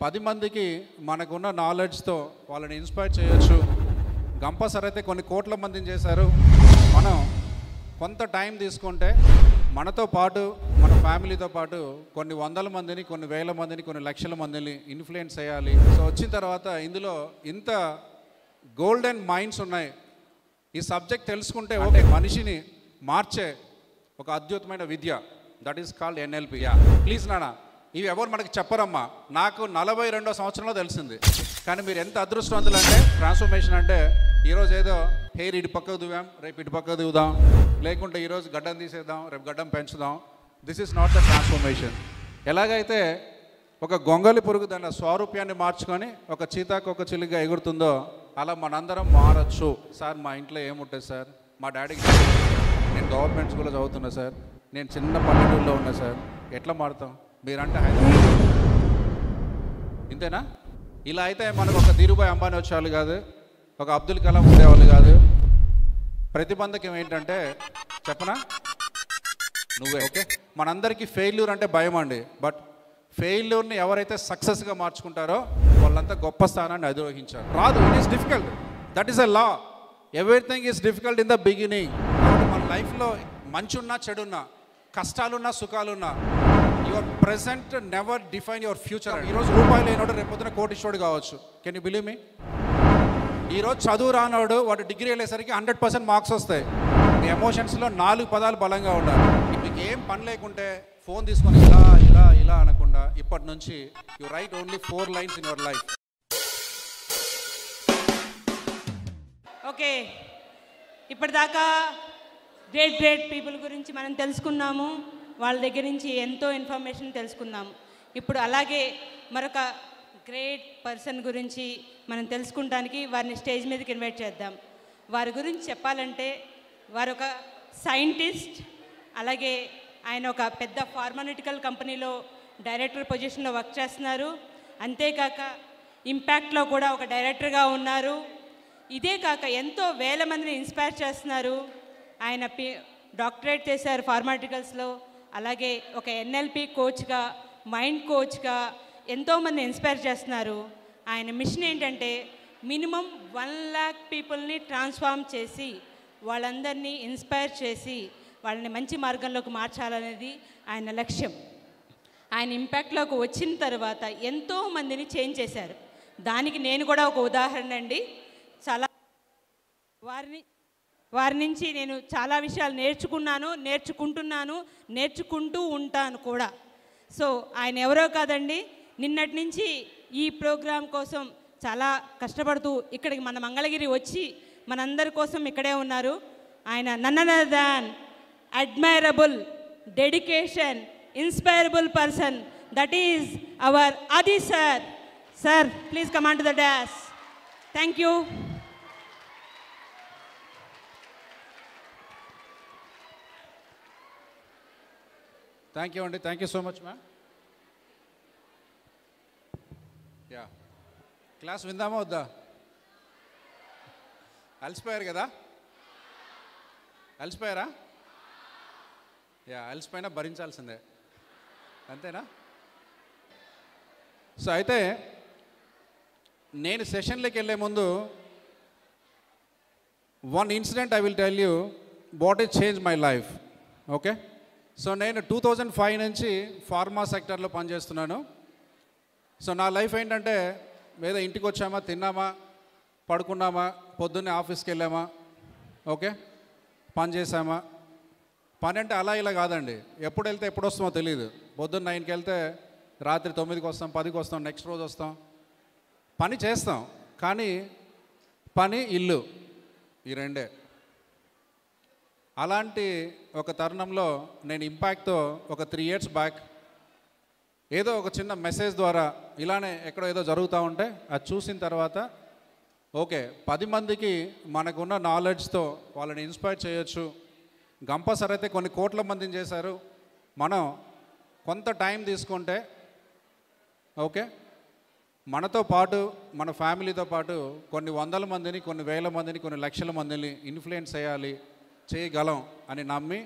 10 మందికి మనకున్న నాలెడ్జ్తో వాళ్ళని ఇన్స్పైర్ చేయొచ్చు. గంప సార్ అయితే కొన్ని కోట్ల మందిని చేశారు. మనం కొంత టైం తీసుకుంటే మనతో పాటు మన ఫ్యామిలీతో పాటు కొన్ని వందల మందిని, కొన్ని వేల మందిని, కొన్ని లక్షల మందిని ఇన్ఫ్లుయెన్స్ చేయాలి. సో వచ్చిన తర్వాత ఇందులో ఇంత గోల్డెన్ మైండ్స్ ఉన్నాయి. ఈ సబ్జెక్ట్ తెలుసుకుంటే ఓకే, మనిషిని మార్చే ఒక అద్భుతమైన విద్య, that is called NLP. Please నాన్న, ఇవి ఎవరు మనకి చెప్పరమ్మా. నాకు 42వ సంవత్సరంలో తెలిసింది. కానీ మీరు ఎంత అదృష్టవంతులు అంటే, ట్రాన్స్ఫర్మేషన్ అంటే ఈరోజు ఏదో హెయిర్ ఇటు పక్కకు దివాం, రేపు ఇటు పక్కకు దిగుదాం, లేకుంటే ఈరోజు గడ్డం తీసేద్దాం, రేపు గడ్డం పెంచుదాం. This is not the transformation. ఎలాగైతే ఒక గొంగలి పురుగు తన స్వరూప్యాన్ని మార్చుకొని ఒక చీతాకు ఒక చిలుగా ఎగురుతుందో, అలా మనందరం మారచ్చు. సార్ మా ఇంట్లో ఏముంటుంది సార్, మా డాడీకి నేను గవర్నమెంట్ స్కూల్లో చదువుతున్నా సార్, నేను చిన్న పల్లెటూరులో ఉన్నా సార్, ఎట్లా మారుతాం? మీరంటే హైదరాబాద్ ఇంతేనా? ఇలా అయితే మనకు ఒక ధీరుభాయ్ అంబానీ వచ్చేవాళ్ళు కాదు, ఒక అబ్దుల్ కలాం ఉండేవాళ్ళు కాదు. ప్రతిబంధకం ఏంటంటే చెప్పనా, నువ్వే. ఓకే, మనందరికీ ఫెయిల్యూర్ అంటే భయం అండి. బట్ ఫెయిల్యూర్ని ఎవరైతే సక్సెస్గా మార్చుకుంటారో వాళ్ళంతా గొప్ప స్థానాన్ని అధిరోహించారు. రాదు, it is difficult, that is a law. Everything is difficult in the beginning. మన లైఫ్లో మంచి ఉన్నా చెడున్నా, కష్టాలున్నా సుఖాలున్నా, your present never define your future. ఈరోజు రూపాయలు అయినోడు రేపు పొద్దున కోటీశ్వరుడు కావచ్చు. Can you believe me? ఈరోజు చదువు రానోడు వాడు డిగ్రీ వెళ్ళేసరికి 100% మార్క్స్ వస్తాయి. మీ ఎమోషన్స్లో 4 పదాలు బలంగా ఉండాలి. మీకు ఏం పని లేకుంటే ఫోన్ తీసుకొని ఇలా ఇలా ఇలా అనకుండా ఇప్పటి నుంచి you write only 4 lines in your life. Okay, ఇప్పటిదాకా గ్రేట్ పీపుల్ గురించి మనం తెలుసుకున్నాము. వాళ్ళ దగ్గర నుంచి ఎంతో ఇన్ఫర్మేషన్ తెలుసుకున్నాము. ఇప్పుడు అలాగే మరొక గ్రేట్ పర్సన్ గురించి మనం తెలుసుకుంటానికి వారిని స్టేజ్ మీదకి ఇన్వైట్ చేద్దాం. వారి గురించి చెప్పాలంటే వారు ఒక సైంటిస్ట్, అలాగే ఆయన ఒక పెద్ద ఫార్మాన్యూటికల్ కంపెనీలో డైరెక్టర్ పొజిషన్లో వర్క్ చేస్తున్నారు. అంతేకాక ఇంపాక్ట్లో కూడా ఒక డైరెక్టర్గా ఉన్నారు. ఇదే కాక ఎంతో వేల మందిని ఇన్స్పైర్ చేస్తున్నారు. ఆయన డాక్టరేట్ చేశారు ఫార్మాటికల్స్లో. అలాగే ఒక ఎన్ఎల్పి కోచ్గా, మైండ్ కోచ్గా ఎంతోమంది ఇన్స్పైర్ చేస్తున్నారు. ఆయన మిషన్ ఏంటంటే మినిమం 1 lakh పీపుల్ని ట్రాన్స్ఫార్మ్ చేసి వాళ్ళందరినీ ఇన్స్పైర్ చేసి వాళ్ళని మంచి మార్గంలోకి మార్చాలనేది ఆయన లక్ష్యం. ఆయన ఇంపాక్ట్లోకి వచ్చిన తర్వాత ఎంతోమందిని చేంజ్ చేశారు. దానికి నేను కూడా ఒక ఉదాహరణ అండి. చాలా వారి నుంచి నేను చాలా విషయాలు నేర్చుకుంటున్నాను, నేర్చుకుంటూ ఉంటాను కూడా. సో ఆయన ఎవరో కాదండి, నిన్నటి నుంచి ఈ ప్రోగ్రాం కోసం చాలా కష్టపడుతూ ఇక్కడికి మన మంగళగిరి వచ్చి మనందరి కోసం ఇక్కడే ఉన్నారు. ఆయన none other than admirable, dedication, inspirable person, that is our Aadi sir. Sir, please come on to the dais. Thank you. Thank you అండి, thank you so much ma'am. Yeah, class విందామా వద్దా? అలసిపోయారు కదా? అలసిపోయారా? యా, అలసిపోయినా భరించాల్సిందే, అంతేనా? సో అయితే నేను సెషన్లోకి వెళ్ళే ముందు one incident I will tell you what is change my life. Okay, so నేను 2005 నుంచి ఫార్మా సెక్టర్లో పనిచేస్తున్నాను. సో నా లైఫ్ ఏంటంటే ఏదో ఇంటికి వచ్చామా, తిన్నామా, పడుకున్నామా, పొద్దున్నే ఆఫీస్కి వెళ్ళామా, ఓకే, పని చేసామా. పని అంటే అలా ఇలా కాదండి, ఎప్పుడు వెళ్తే ఎప్పుడు వస్తామో తెలియదు. పొద్దున్న 9కి వెళ్తే రాత్రి 9కి వస్తాం, 10కి వస్తాం, నెక్స్ట్ రోజు వస్తాం. పని చేస్తాం, కానీ పని ఇల్లు ఈ రెండే. అలాంటి ఒక తరుణంలో నేను ఇంపాక్ట్తో ఒక 3 years బ్యాక్ ఏదో ఒక చిన్న మెసేజ్ ద్వారా ఇలానే ఎక్కడో ఏదో జరుగుతూ ఉంటే అది చూసిన తర్వాత ఓకే, 10 మందికి మనకున్న నాలెడ్జ్తో వాళ్ళని ఇన్స్పైర్ చేయొచ్చు. గంప సార్ అయితే కొన్ని కోట్ల మందిని చేశారు. మనం కొంత టైం తీసుకుంటే ఓకే, మనతో పాటు మన ఫ్యామిలీతో పాటు కొన్ని వందల మందిని, కొన్ని వేల మందిని, కొన్ని లక్షల మందిని ఇన్ఫ్లుయెన్స్ చేయగలం అని నమ్మి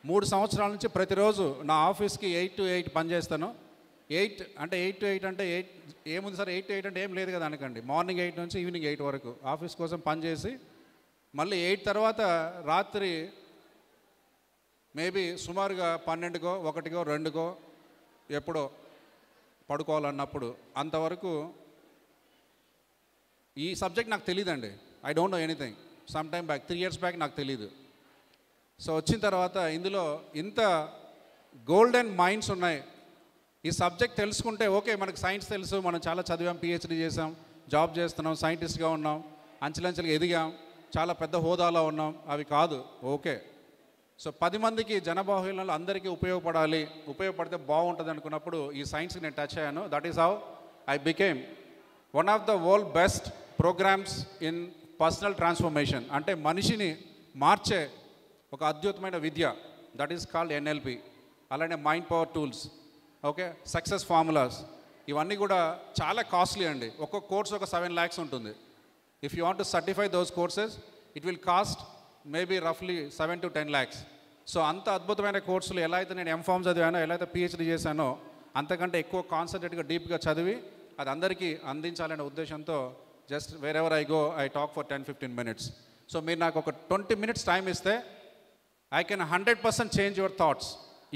3 సంవత్సరాల నుంచి ప్రతిరోజు నా ఆఫీస్కి 8 to 8 పనిచేస్తాను. 8 అంటే 8 to 8 అంటే 8 ఏముంది సార్, 8 to 8 అంటే ఏం లేదు కదా అనకండి. మార్నింగ్ 8 నుంచి ఈవినింగ్ 8 వరకు ఆఫీస్ కోసం పనిచేసి మళ్ళీ 8 తర్వాత రాత్రి మేబీ సుమారుగా 12కో 1కో 2కో ఎప్పుడో పడుకోవాలన్నప్పుడు అంతవరకు ఈ సబ్జెక్ట్ నాకు తెలియదండి. I don't know anything. Some time back 3 years back నాకు తెలీదు. సో వచ్చిన తర్వాత ఇందులో ఇంత గోల్డెన్ మైండ్స్ ఉన్నాయి. ఈ సబ్జెక్ట్ తెలుసుకుంటే ఓకే, మనకు సైన్స్ తెలుసు, మనం చాలా చదివాం, పిహెచ్డి చేసాం, జాబ్ చేస్తున్నాం, సైంటిస్ట్గా ఉన్నాం, అంచెలంచెలుగా ఎదిగాం, చాలా పెద్ద హోదాలో ఉన్నాం, అవి కాదు. ఓకే, సో 10 మందికి జనబాహుళ్యంలో అందరికీ ఉపయోగపడితే బాగుంటుంది అనుకున్నప్పుడు ఈ సైన్స్కి నేను టచ్ అయ్యాను. That is how I became one of the world best programs in personal transformation. అంటే మనిషిని మార్చే ఒక అద్భుతమైన విద్య, దట్ ఈస్ కాల్డ్ ఎన్ఎల్పి. అలానే mind power tools, okay, success formulas, ఇవన్నీ కూడా చాలా కాస్ట్లీ అండి. ఒక్కొక్క కోర్స్ ఒక 7 lakhs ఉంటుంది. If you want to certify those courses it will cost maybe రఫ్లీ 7 to 10 lakhs. సో అంత అద్భుతమైన కోర్సులు ఎలా అయితే నేను ఎంఫామ్ చదివానో, ఎలా అయితే పిహెచ్డి చేశానో, అంతకంటే ఎక్కువ కాన్సన్ట్రేట్గా డీప్గా చదివి అది అందరికీ అందించాలనే ఉద్దేశంతో just wear ever I go I talk for 10-15 minutes. So మీరు నాకు ఒక 20 minutes టైం ఇస్తే I can 100% change your thoughts.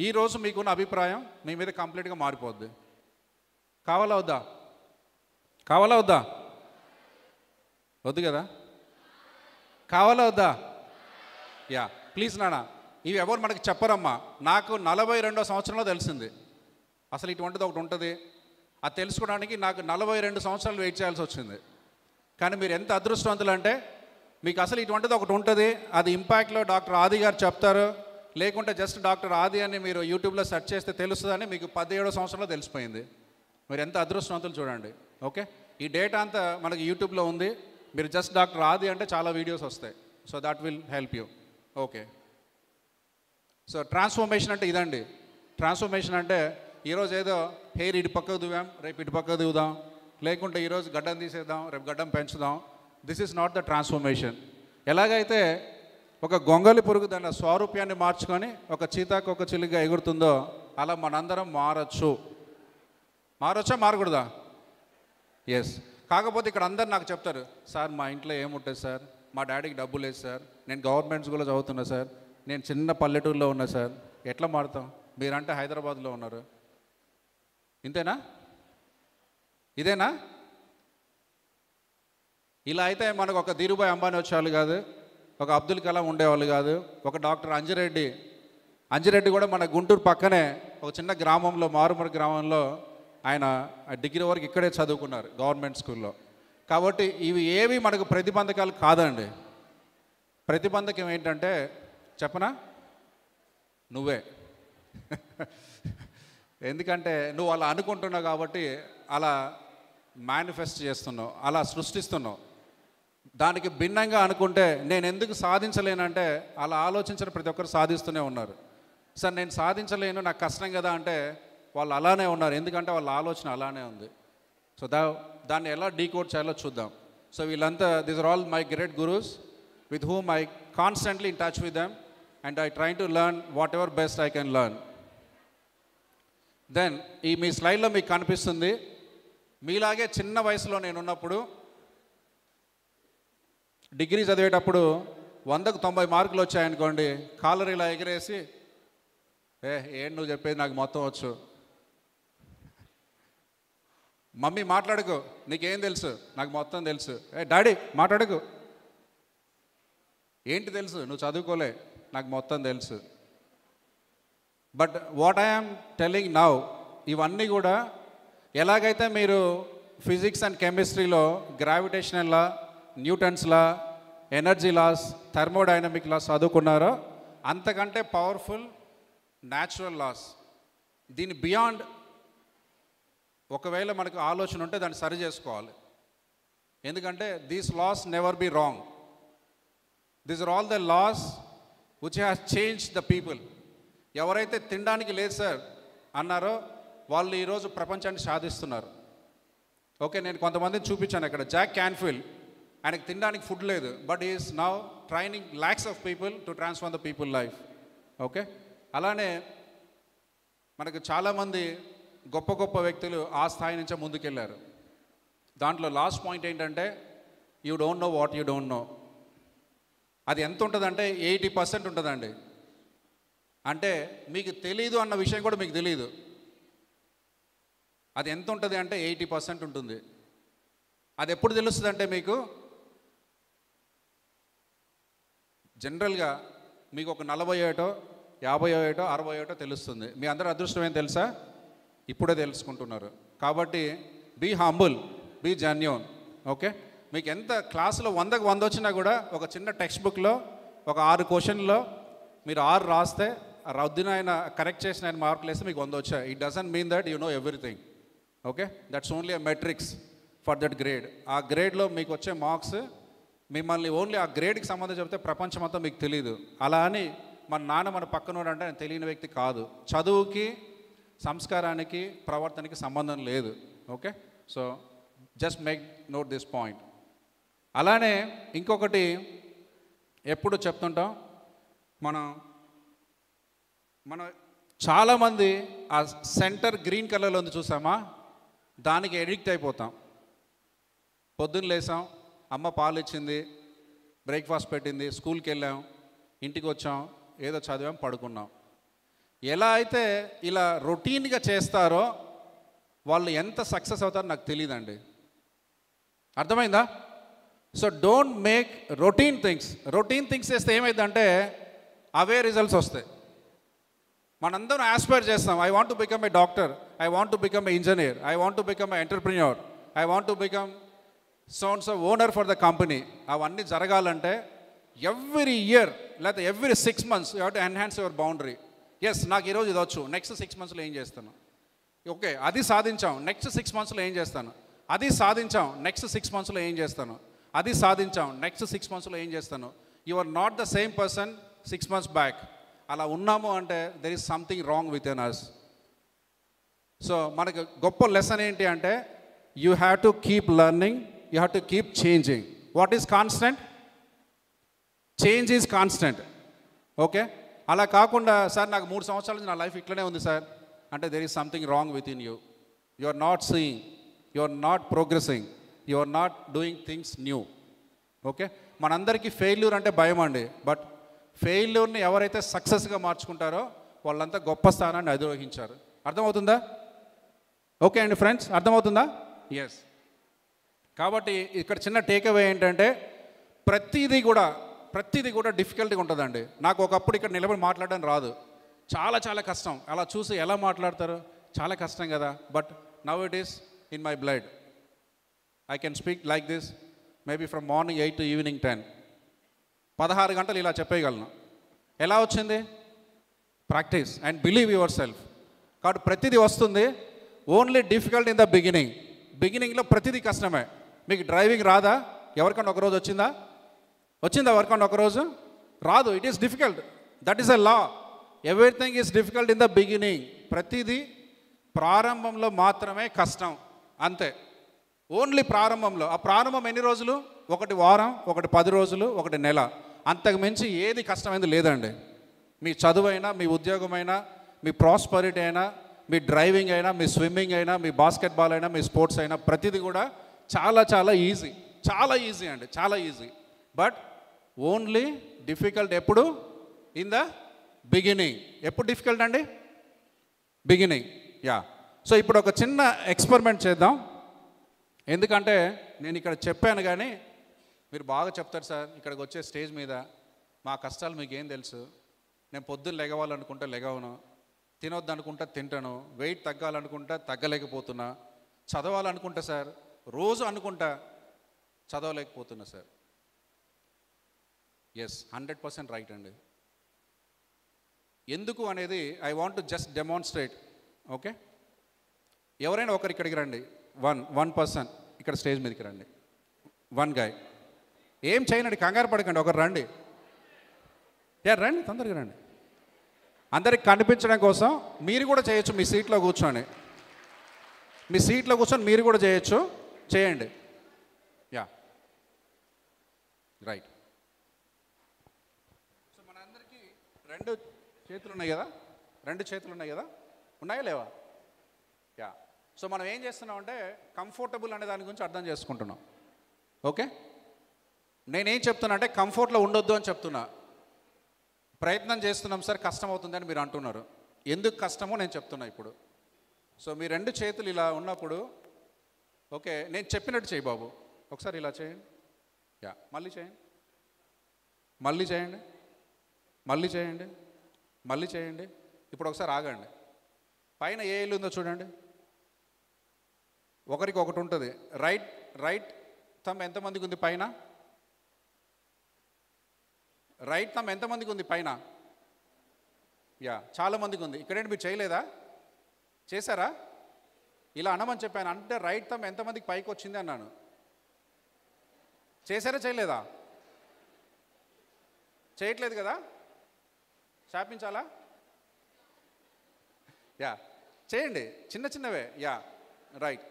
ఈరోజు మీకున్న అభిప్రాయం మీ మీద కంప్లీట్గా మారిపోద్ది. కావాలా వద్దా? కావాలా వద్దా? వద్దు కదా? కావాలా వద్దా? యా, ప్లీజ్ నాన్న. ఇవి ఎవరు మనకి చెప్పరమ్మా. నాకు 42వ సంవత్సరంలో తెలిసింది అసలు ఇటువంటిది ఒకటి ఉంటుంది. అది తెలుసుకోవడానికి నాకు 42 సంవత్సరాలు వెయిట్ చేయాల్సి వచ్చింది. కానీ మీరు ఎంత అదృష్టవంతులు అంటే మీకు అసలు ఇటువంటిది ఒకటి ఉంటుంది. అది ఇంపాక్ట్లో డాక్టర్ ఆది గారు చెప్తారు, లేకుంటే జస్ట్ డాక్టర్ ఆది అని మీరు యూట్యూబ్లో సెర్చ్ చేస్తే తెలుస్తుందని మీకు 17వ సంవత్సరంలో తెలిసిపోయింది. మీరు ఎంత అదృష్టవంతులు చూడండి. ఓకే, ఈ డేటా అంతా మనకి యూట్యూబ్లో ఉంది. మీరు జస్ట్ డాక్టర్ ఆది అంటే చాలా వీడియోస్ వస్తాయి. So that will help you. Okay, so transformation అంటే ఇదండి. ట్రాన్స్ఫర్మేషన్ అంటే ఈరోజు ఏదో హెయిర్ ఇటు పక్కకు దువ్వాం, రేపు ఇటు పక్కకు దిగుదాం, లేకుంటే ఈరోజు గడ్డం తీసేద్దాం, రేపు గడ్డం పెంచుదాం. This is not the transformation. ఎలాగైతే ఒక గొంగలి పురుగు దాని స్వరూప్యాన్ని మార్చుకొని ఒక చీతాకు ఒక చిలుగా ఎగురుతుందో అలా మనందరం మారచ్చు. మారొచ్చా, మారకూడదా? ఎస్. కాకపోతే ఇక్కడ అందరు నాకు చెప్తారు, సార్ మా ఇంట్లో ఏముంటుంది సార్, మా డాడీకి డబ్బు లేదు సార్, నేను గవర్నమెంట్ స్కూల్లో చదువుతున్నా సార్, నేను చిన్న పల్లెటూరులో ఉన్నా సార్, ఎట్లా మారుతాం? మీరంటే హైదరాబాద్లో ఉన్నారు. ఇంతేనా? ఇదేనా? ఇలా అయితే మనకు ఒక ధీరుభాయ్ అంబానీ వచ్చేవాళ్ళు కాదు, ఒక అబ్దుల్ కలాం ఉండేవాళ్ళు కాదు, ఒక డాక్టర్ అంజిరెడ్డి కూడా మన గుంటూరు పక్కనే ఒక చిన్న గ్రామంలో, మారుమూల గ్రామంలో ఆయన డిగ్రీ వరకు ఇక్కడే చదువుకున్నారు గవర్నమెంట్ స్కూల్లో. కాబట్టి ఇవి ఏవి మనకు ప్రతిబంధకాలు కాదండి. ప్రతిబంధకం ఏంటంటే చెప్పనా? నువ్వే. ఎందుకంటే నువ్వు అలా అనుకుంటున్నావు కాబట్టి అలా మేనిఫెస్ట్ చేస్తున్నావు, అలా సృష్టిస్తున్నావు. దానికి భిన్నంగా అనుకుంటే నేను ఎందుకు సాధించలేనంటే అలా ఆలోచించిన ప్రతి ఒక్కరు సాధిస్తూనే ఉన్నారు. సార్ నేను సాధించలేను, నాకు కష్టం కదా అంటే వాళ్ళు అలానే ఉన్నారు, ఎందుకంటే వాళ్ళ ఆలోచన అలానే ఉంది. సో దాన్ని ఎలా డీకోడ్ చేయాలో చూద్దాం. సో వీళ్ళంతా these are all my great gurus with whom I constantly in touch with them and I try to learn whatever best I can learn. దెన్ ఈ మీ స్లైడ్లో మీకు కనిపిస్తుంది, మీలాగే చిన్న వయసులో నేనున్నప్పుడు డిగ్రీ చదివేటప్పుడు 100కు 90 మార్కులు వచ్చాయనుకోండి, కాలర్ ఇలా ఎగిరేసి ఏంటి నువ్వు చెప్పేది, నాకు మొత్తం వచ్చు, మమ్మీ మాట్లాడుకో నీకేం తెలుసు, నాకు మొత్తం తెలుసు, డాడీ మాట్లాడుకో ఏంటి తెలుసు, నువ్వు చదువుకోలే, నాకు మొత్తం తెలుసు. But what I'm telling now, ఇవన్నీ కూడా ఎలాగైతే మీరు ఫిజిక్స్ అండ్ కెమిస్ట్రీలో gravitational law, Newton's law, energy laws, thermodynamic laws చదువుకున్నారో అంతకంటే పవర్ఫుల్ న్యాచురల్ లాస్. దీని బియాండ్ ఒకవేళ మనకు ఆలోచన ఉంటే దాన్ని సరి చేసుకోవాలి. ఎందుకంటే these laws never be wrong. These are all the laws which has change the people. ఎవరైతే తినడానికి లేదు సార్ అన్నారో వాళ్ళు ఈరోజు ప్రపంచాన్ని సాధిస్తున్నారు. ఓకే, నేను కొంతమందిని చూపించాను ఇక్కడ. జాక్ క్యాన్ఫీల్డ్, ఆయనకు తినడానికి ఫుడ్ లేదు, but is now training lakhs of people to transform the people life. Okay, అలానే మనకు చాలామంది గొప్ప గొప్ప వ్యక్తులు ఆ స్థాయి నుంచే ముందుకెళ్ళారు. దాంట్లో లాస్ట్ పాయింట్ ఏంటంటే you don't know what you don't know. అది ఎంత ఉంటుందంటే 80% ఉంటుందండి. అంటే మీకు తెలీదు అన్న విషయం కూడా మీకు తెలీదు. అది ఎంత ఉంటుంది అంటే 80% ఉంటుంది. అది ఎప్పుడు తెలుస్తుంది అంటే మీకు జనరల్గా మీకు ఒక 40 ఏటో 50 ఏటో 60 ఏటో తెలుస్తుంది. మీ అందరూ అదృష్టం ఏం తెలుసా? ఇప్పుడే తెలుసుకుంటున్నారు. కాబట్టి be humble, be genuine. Okay, మీకు ఎంత క్లాసులో 100కి 100 వచ్చినా కూడా ఒక చిన్న టెక్స్ట్ బుక్లో ఒక 6 క్వశ్చన్లో మీరు 6 రాస్తే రద్దున ఆయన కరెక్ట్ చేసిన ఆయన మార్కులు వేస్తే మీకు 100 వచ్చాయి. It doesn't mean that you know everything. Okay, that's only a metrics for that grade. ఆ గ్రేడ్లో మీకు వచ్చే మార్క్స్ మిమ్మల్ని ఓన్లీ ఆ గ్రేడ్కి సంబంధం చెప్తే ప్రపంచం అంతా మీకు తెలియదు. అలా అని మన నాన్న మన పక్కనోడు అంటే ఆయన తెలియని వ్యక్తి కాదు. చదువుకి, సంస్కారానికి, ప్రవర్తనకి సంబంధం లేదు. Okay, so just make note this point. అలానే ఇంకొకటి ఎప్పుడు చెప్తుంటాం, మనం చాలామంది ఆ సెంటర్ గ్రీన్ కలర్లో ఉంది చూసామా, దానికి ఎడిక్ట్ అయిపోతాం. పొద్దున్న లేసాం, అమ్మ పాలు ఇచ్చింది, బ్రేక్ఫాస్ట్ పెట్టింది, స్కూల్కి వెళ్ళాం, ఇంటికి వచ్చాం, ఏదో చదివాం, పడుకున్నాం. ఎలా అయితే ఇలా రొటీన్గా చేస్తారో వాళ్ళు ఎంత సక్సెస్ అవుతారో నాకు తెలియదండి. అర్థమైందా? So don't make routine things చేస్తే ఏమైందంటే అవే రిజల్ట్స్ వస్తాయి. మనందరం ఆస్పైర్ చేస్తాం, I want to become a doctor, I want to become a engineer, I want to become a entrepreneur, I want to become so owner for the company. అవన్నీ జరగాలంటే every year లేకపోతే every 6 months you have to enhance your boundary. Yes, నాకు ఈరోజు ఇది వచ్చు, next 6 monthsలో ఏం చేస్తాను, ఓకే అది సాధించాం, నెక్స్ట్ 6 monthsలో ఏం చేస్తాను, అది సాధించాం, నెక్స్ట్ 6 monthsలో ఏం చేస్తాను, అది సాధించాం, నెక్స్ట్ 6 monthsలో ఏం చేస్తాను. You are not the same person 6 months back. అలా ఉన్నాము అంటే there is something wrong with in us. So మనకు గొప్ప లెసన్ ఏంటి అంటే you have to keep learning, you have to keep changing. What is constant? Change is constant. Okay, అలా కాకుండా sir నాకు 3 సంవత్సరాల నుంచి నా లైఫ్ ఇట్లనే ఉంది సార్ అంటే there is something wrong with in you. You are not seeing, you are not progressing, you are not doing things new. Okay, మనందరికీ ఫెయిల్యూర్ అంటే భయం అండి. బట్ ఫెయిల్యూర్ని ఎవరైతే సక్సెస్గా మార్చుకుంటారో వాళ్ళంతా గొప్ప స్థానాన్ని అధిరోహించారు. అర్థమవుతుందా? ఓకే అండి ఫ్రెండ్స్, అర్థమవుతుందా? ఎస్. కాబట్టి ఇక్కడ చిన్న టేక్అవే ఏంటంటే ప్రతిదీ కూడా డిఫికల్ట్గా ఉంటుందండి. నాకు ఒకప్పుడు ఇక్కడ నిలబడి మాట్లాడడం రాదు, చాలా కష్టం. అలా చూసి ఎలా మాట్లాడతారు, చాలా కష్టం కదా. But now it is in my blood. I can speak like this maybe from morning 8 to evening 10. 16 గంటలు ఇలా చెప్పేయగలను. ఎలా వచ్చింది? Practice and believe your self. కాబట్టి ప్రతిదీ వస్తుంది. ఓన్లీ డిఫికల్ట్ ఇన్ ద బిగినింగ్లో ప్రతిదీ కష్టమే. మీకు డ్రైవింగ్ రాదా? ఎవరికన్నా ఒకరోజు వచ్చిందా? ఎవరికన్నా ఒకరోజు రాదు. It is difficult. That is a law. Everything is difficult in the beginning. ప్రతిదీ ప్రారంభంలో మాత్రమే కష్టం, అంతే. ఓన్లీ ప్రారంభంలో. ఆ ప్రారంభం ఎన్ని రోజులు? 1 వారం, 1 10 రోజులు, 1 నెల. అంతకు మించి ఏది కష్టమైంది లేదండి. మీ చదువైనా, మీ ఉద్యోగమైనా, మీ ప్రాస్పరిటీ అయినా, మీ డ్రైవింగ్ అయినా, మీ స్విమ్మింగ్ అయినా, మీ బాస్కెట్బాల్ అయినా, మీ స్పోర్ట్స్ అయినా ప్రతిదీ కూడా చాలా ఈజీ అండి, చాలా ఈజీ. బట్ ఓన్లీ డిఫికల్ట్ ఎప్పుడు? In the beginning. ఎప్పుడు డిఫికల్ట్ అండి? బిగినింగ్. యా. సో ఇప్పుడు ఒక చిన్న ఎక్స్పెరిమెంట్ చేద్దాం. ఎందుకంటే నేను ఇక్కడ చెప్పాను కానీ మీరు బాగా చెప్తారు సార్ ఇక్కడికి వచ్చే స్టేజ్ మీద, మా కష్టాలు మీకు ఏం తెలుసు, నేను పొద్దున్న లెగవాలనుకుంటే లెగవను, తినొద్దు అనుకుంటా తింటాను, వెయిట్ తగ్గాలనుకుంటా తగ్గలేకపోతున్నా, చదవాలనుకుంటా సార్ రోజు అనుకుంటా చదవలేకపోతున్నా సార్. ఎస్, 100% రైట్ అండి. ఎందుకు అనేది I want to just demonstrate. Okay, ఎవరైనా ఒకరు ఇక్కడికి రండి. వన్ పర్సన్ ఇక్కడ స్టేజ్ మీదకి రండి. 1 guy. ఏం చేయనండి, కంగారు పడకండి, ఒకరు రండి. రండి, తొందరగా రండి. అందరికి కనిపించడం కోసం మీరు కూడా చేయొచ్చు. మీ సీట్లో కూర్చొని మీరు కూడా చేయొచ్చు. చేయండి. Yeah, right. సో మనందరికీ 2 చేతులు ఉన్నాయి కదా? 2 చేతులు ఉన్నాయి కదా? ఉన్నాయా లేవా? యా. సో మనం ఏం చేస్తున్నాం అంటే కంఫర్టబుల్ అనే దాని గురించి అర్థం చేసుకుంటున్నాం. ఓకే, నేనేం చెప్తున్నా అంటే కంఫర్ట్లో ఉండొద్దు అని చెప్తున్నా. ప్రయత్నం చేస్తున్నాం సార్, కష్టం అవుతుందని మీరు అంటున్నారు. ఎందుకు కష్టమో నేను చెప్తున్నా ఇప్పుడు. సో మీ రెండు చేతులు ఇలా ఉన్నప్పుడు, ఓకే, నేను చెప్పినట్టు చేయి బాబు. ఒకసారి ఇలా చేయండి. యా, మళ్ళీ చేయండి, మళ్ళీ చేయండి, మళ్ళీ చేయండి, మళ్ళీ చేయండి. ఇప్పుడు ఒకసారి ఆగండి. పైన ఏ ఇల్లు ఉందో చూడండి. ఒకరికి ఒకటి ఉంటుంది. రైట్ థంబ్ ఎంతమందికి ఉంది పైన? రైట్ థంబ్ ఎంతమందికి ఉంది పైన? యా, చాలా మందికి ఉంది. ఇక్కడేంటి మీరు చేయలేదా? చేశారా? ఇలా అనమని చెప్పాను. అంటే రైట్ థంబ్ ఎంతమందికి పైకి వచ్చింది అన్నాను. చేశారా చేయలేదా? చేయట్లేదు కదా? శాపించాలా? యా, చేయండి, చిన్న చిన్నవే. Yeah, right.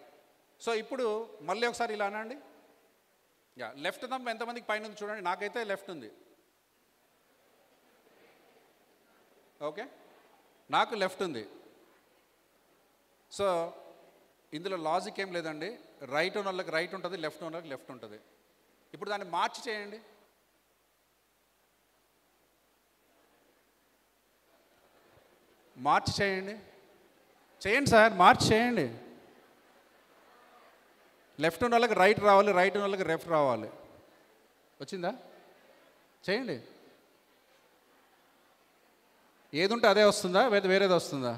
సో ఇప్పుడు మళ్ళీ ఒకసారి ఇలా అనండి. యా, లెఫ్ట్ థంబ్ ఎంతమందికి పైన ఉంది చూడండి. నాకైతే లెఫ్ట్ ఉంది. ఓకే, నాకు లెఫ్ట్ ఉంది. సో ఇందులో లాజిక్ ఏం లేదండి. రైట్ ఉన్న వాళ్ళకి రైట్ ఉంటుంది, లెఫ్ట్ ఉన్న వాళ్ళకి లెఫ్ట్ ఉంటుంది. ఇప్పుడు దాన్ని మార్చి చేయండి. మార్చి చేయండి. చేయండి సార్, మార్చి చేయండి. లెఫ్ట్ ఉన్న వాళ్ళకి రైట్ రావాలి, రైట్ ఉన్న వాళ్ళకి లెఫ్ట్ రావాలి. వచ్చిందా? చేయండి. ఏది ఉంటే అదే వస్తుందా? వేరేది వస్తుందా?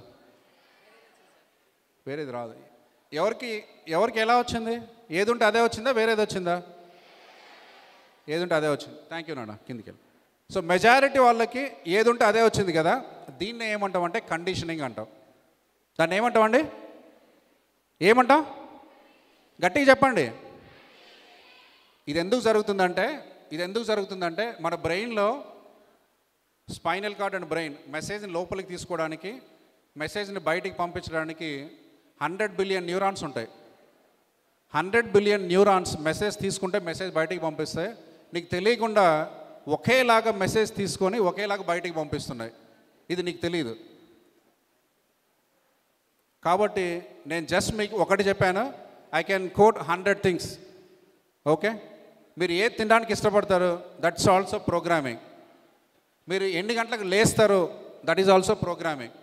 వేరేది రాదు. ఎవరికి ఎలా వచ్చింది? ఏది ఉంటే అదే వచ్చిందా? వేరేది వచ్చిందా? ఏది ఉంటే అదే వచ్చింది. థ్యాంక్ యూ నాన్న, కిందికి వెళ్ళి. సో మెజారిటీ వాళ్ళకి ఏది ఉంటే అదే వచ్చింది కదా. దీన్ని ఏమంటాం అంటే కండిషనింగ్ అంటాం. దాన్ని ఏమంటామండి? ఏమంటాం? గట్టిగా చెప్పండి. ఇది ఎందుకు జరుగుతుందంటే మన బ్రెయిన్లో స్పైనల్ కార్డ్ అండ్ బ్రెయిన్ మెసేజ్ని లోపలికి తీసుకోవడానికి, మెసేజ్ని బయటికి పంపించడానికి 100 బిలియన్ న్యూరాన్స్ ఉంటాయి. 100 బిలియన్ న్యూరాన్స్ మెసేజ్ తీసుకుంటే మెసేజ్ బయటికి పంపిస్తాయి. నీకు తెలియకుండా ఒకేలాగా మెసేజ్ తీసుకొని ఒకేలాగా బయటికి పంపిస్తున్నాయి. ఇది నీకు తెలియదు. కాబట్టి నేను జస్ట్ మీకు ఒకటి చెప్పాను. I can coat 100 things. Okay, మీరు ఏది తినడానికి ఇష్టపడతారు? That's also programming. మీరు ఎన్ని గంటలకు లేస్తారు? That is also programming.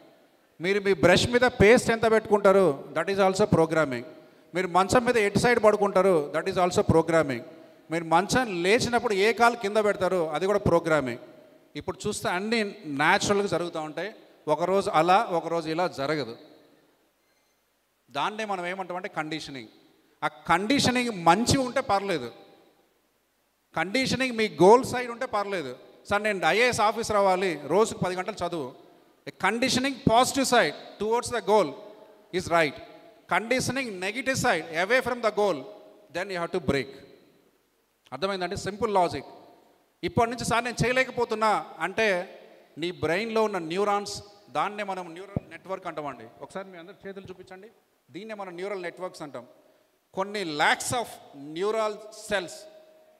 మీరు మీ బ్రష్ మీద పేస్ట్ ఎంత పెట్టుకుంటారు? That is also programming. మీరు మంచం మీద ఎటు సైడ్ పడుకుంటారు? That is also programming. మీరు మంచం లేచినప్పుడు ఏ కాలు కింద పెడతారు? అది కూడా ప్రోగ్రామింగ్. ఇప్పుడు చూస్తే అన్నీ న్యాచురల్గా జరుగుతూ ఉంటాయి. ఒకరోజు అలా, ఒకరోజు ఇలా జరగదు. దాన్నే మనం ఏమంటామంటే కండిషనింగ్. ఆ కండిషనింగ్ మంచి ఉంటే పర్లేదు, కండిషనింగ్ మీ గోల్ సైడ్ ఉంటే పర్లేదు. సార్ నేను ఐఏఎస్ ఆఫీసర్ అవ్వాలి, రోజుకు 10 గంటలు చదువు. Conditioning positive side towards the goal is right. Conditioning negative side away from the goal, then you have to break. అర్థమైందండి? Simple logic. ఇప్పటి నుంచి సార్ నేను చేయలేకపోతున్నా అంటే నీ బ్రెయిన్లో ఉన్న న్యూరాన్స్, దాన్నే మనం న్యూరల్ నెట్వర్క్ అంటామండి. ఒకసారి మీ అందరు చేతులు చూపించండి. దీన్నే మనం న్యూరల్ నెట్వర్క్స్ అంటాం. కొన్ని lakhs of neural cells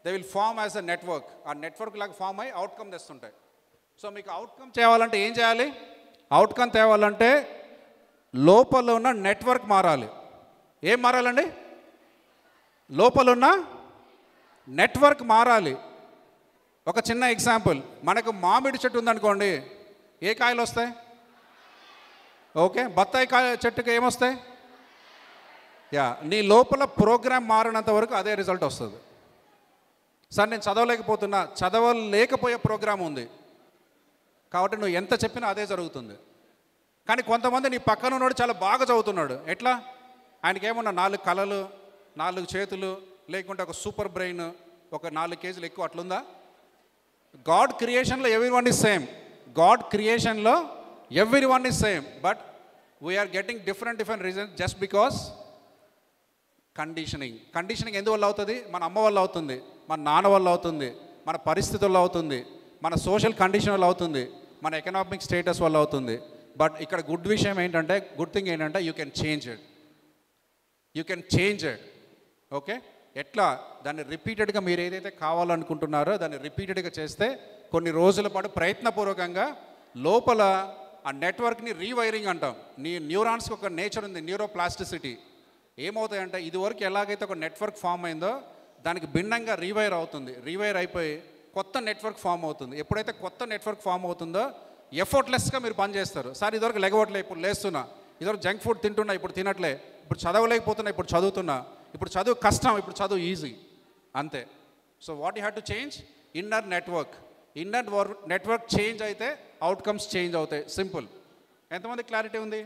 they will form as a network. ఆ నెట్వర్క్ లాగా ఫామ్ అయ్యి అవుట్కమ్ తెస్తుంటాయి. సో మీకు అవుట్కమ్ తేవాలంటే ఏం చేయాలి? అవుట్కమ్ తేవాలంటే లోపల ఉన్న నెట్వర్క్ మారాలి. ఏం మారాలండి? లోపల ఉన్న నెట్వర్క్ మారాలి. ఒక చిన్న ఎగ్జాంపుల్, మనకు మామిడి చెట్టు ఉందనుకోండి, ఏ కాయలు వస్తాయి? ఓకే, బత్తాయి కాయ చెట్టుకి ఏమొస్తాయి? యా, నీ లోపల ప్రోగ్రామ్ మారినంత వరకు అదే రిజల్ట్ వస్తుంది. సార్ నేను చదవలేకపోయే ప్రోగ్రామ్ ఉంది కాబట్టి నువ్వు ఎంత చెప్పినా అదే జరుగుతుంది. కానీ కొంతమంది నీ పక్కన ఉన్నాడు చాలా బాగా చదువుతున్నాడు. ఎట్లా? ఆయనకి ఏమన్నా 4 కళలు, 4 చేతులు, లేకుంటే ఒక సూపర్ బ్రెయిన్, ఒక 4 కేజీలు ఎక్కువ, అట్లుందా? గాడ్ క్రియేషన్లో ఎవ్రీవన్ ఈజ్ సేమ్. గాడ్ క్రియేషన్లో everyone is same. But we are getting different reasons just because conditioning ఎందువల్ల అవుతుంది? మన అమ్మ వల్ల అవుతుంది, మన నాన్న వల్ల అవుతుంది, మన పరిస్థితుల్లో అవుతుంది, మన సోషల్ కండిషన్ వల్ల అవుతుంది, మన ఎకనామిక్ స్టేటస్ వల్ల అవుతుంది. బట్ ఇక్కడ గుడ్ థింగ్ ఏంటంటే you can change it. Okay, ఎట్లా? దాన్ని రిపీటెడ్గా మీరు ఏదైతే కావాలనుకుంటున్నారో దాన్ని రిపీటెడ్గా చేస్తే కొన్ని రోజుల పాటు ప్రయత్నపూర్వకంగా లోపల ఆ నెట్వర్క్ని రీవైరింగ్ అంటాం. నీ న్యూరాన్స్కి ఒక నేచర్ ఉంది, న్యూరోప్లాస్టిసిటీ. ఏమవుతాయంటే ఇదివరకు ఎలాగైతే ఒక నెట్వర్క్ ఫామ్ అయిందో దానికి భిన్నంగా రీవైర్ అవుతుంది. రీవైర్ అయిపోయి కొత్త నెట్వర్క్ ఫామ్ అవుతుంది. ఎప్పుడైతే కొత్త నెట్వర్క్ ఫామ్ అవుతుందో ఎఫర్ట్లెస్గా మీరు పని చేస్తారు. సార్ ఇదివరకు లెగవట్లే, ఇప్పుడు లేస్తున్నా. ఇదివరకు జంక్ ఫుడ్ తింటున్నా, ఇప్పుడు తినట్లే. ఇప్పుడు చదవలేకపోతున్నా, ఇప్పుడు చదువుతున్నా. ఇప్పుడు చదువు కష్టం, ఇప్పుడు చదువు ఈజీ. అంతే. So what you have to change? Inner network. Inner network change అయితే అవుట్కమ్స్ చేంజ్ అవుతాయి. సింపుల్. ఎంతమంది క్లారిటీ ఉంది?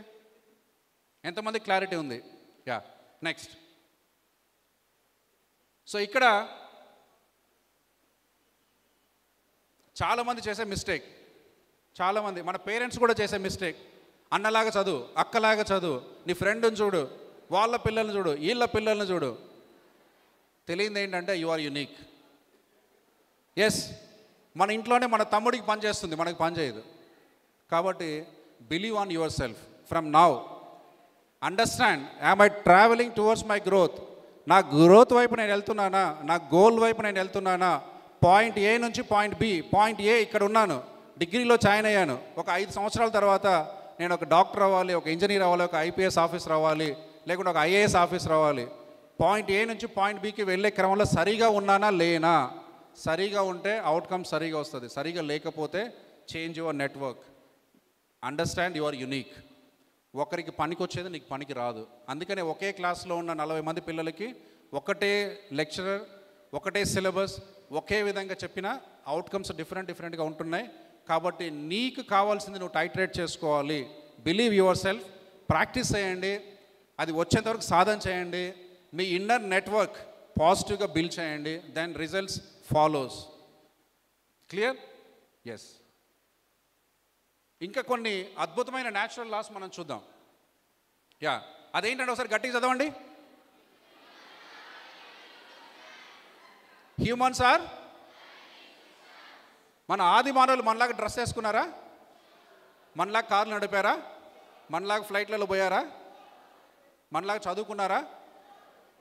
ఎంతమంది క్లారిటీ ఉంది? Yeah, next. సో ఇక్కడ చాలామంది చేసే మిస్టేక్, చాలామంది మన పేరెంట్స్ కూడా చేసే మిస్టేక్. అన్నలాగా చదువు, అక్కలాగా చదువు, నీ ఫ్రెండ్ని చూడు, వాళ్ళ పిల్లల్ని చూడు, వీళ్ళ పిల్లల్ని చూడు. తెలియంది ఏంటంటే యు ఆర్ యునీక్. ఎస్, మన ఇంట్లోనే మన తమ్ముడికి పని చేస్తుంది, మనకి పని చేయదు. కాబట్టి believe on your self from now. Understand, am I travelling towards my growth? నా గ్రోత్ వైపు నేను వెళ్తున్నానా? నా గోల్ వైపు నేను వెళ్తున్నానా? పాయింట్ ఏ నుంచి పాయింట్ బి. పాయింట్ ఏ ఇక్కడ ఉన్నాను, డిగ్రీలో జాయిన్ అయ్యాను. ఒక 5 సంవత్సరాల తర్వాత నేను ఒక డాక్టర్ అవ్వాలి, ఒక ఇంజనీర్ అవ్వాలి, ఒక ఐపీఎస్ ఆఫీసర్ అవ్వాలి, లేకుంటే ఒక ఐఏఎస్ ఆఫీసర్ అవ్వాలి. పాయింట్ ఏ నుంచి పాయింట్ బికి వెళ్ళే క్రమంలో సరిగా ఉన్నానా లేనా? సరిగా ఉంటే అవుట్కమ్ సరిగా వస్తుంది, సరిగా లేకపోతే change your network. Understand your unique. ఒకరికి పనికి వచ్చేది నీకు పనికి రాదు. అందుకనే ఒకే క్లాస్లో ఉన్న 40 మంది పిల్లలకి ఒకటే లెక్చరర్, ఒకటే సిలబస్, ఒకే విధంగా చెప్పిన అవుట్కమ్స్ డిఫరెంట్గా ఉంటున్నాయి. కాబట్టి నీకు కావాల్సింది నువ్వు టైట్రేట్ చేసుకోవాలి. బిలీవ్ యువర్ సెల్ఫ్, ప్రాక్టీస్ చేయండి, అది వచ్చేంత వరకు సాధన చేయండి. మీ ఇన్నర్ నెట్వర్క్ పాజిటివ్గా బిల్డ్ చేయండి, then results follows. Clear? Yes. ఇంకా కొన్ని అద్భుతమైన న్యాచురల్ లాస్ మనం చూద్దాం. యా, అదేంటంటే ఒకసారి గట్టిగా చదవండి. హ్యూమన్స్ ఆర్, మన ఆది మానవులు మనలాగా డ్రెస్ వేసుకున్నారా? మనలాగా కార్లు నడిపారా? మనలాగా ఫ్లైట్లలో పోయారా? మనలాగా చదువుకున్నారా?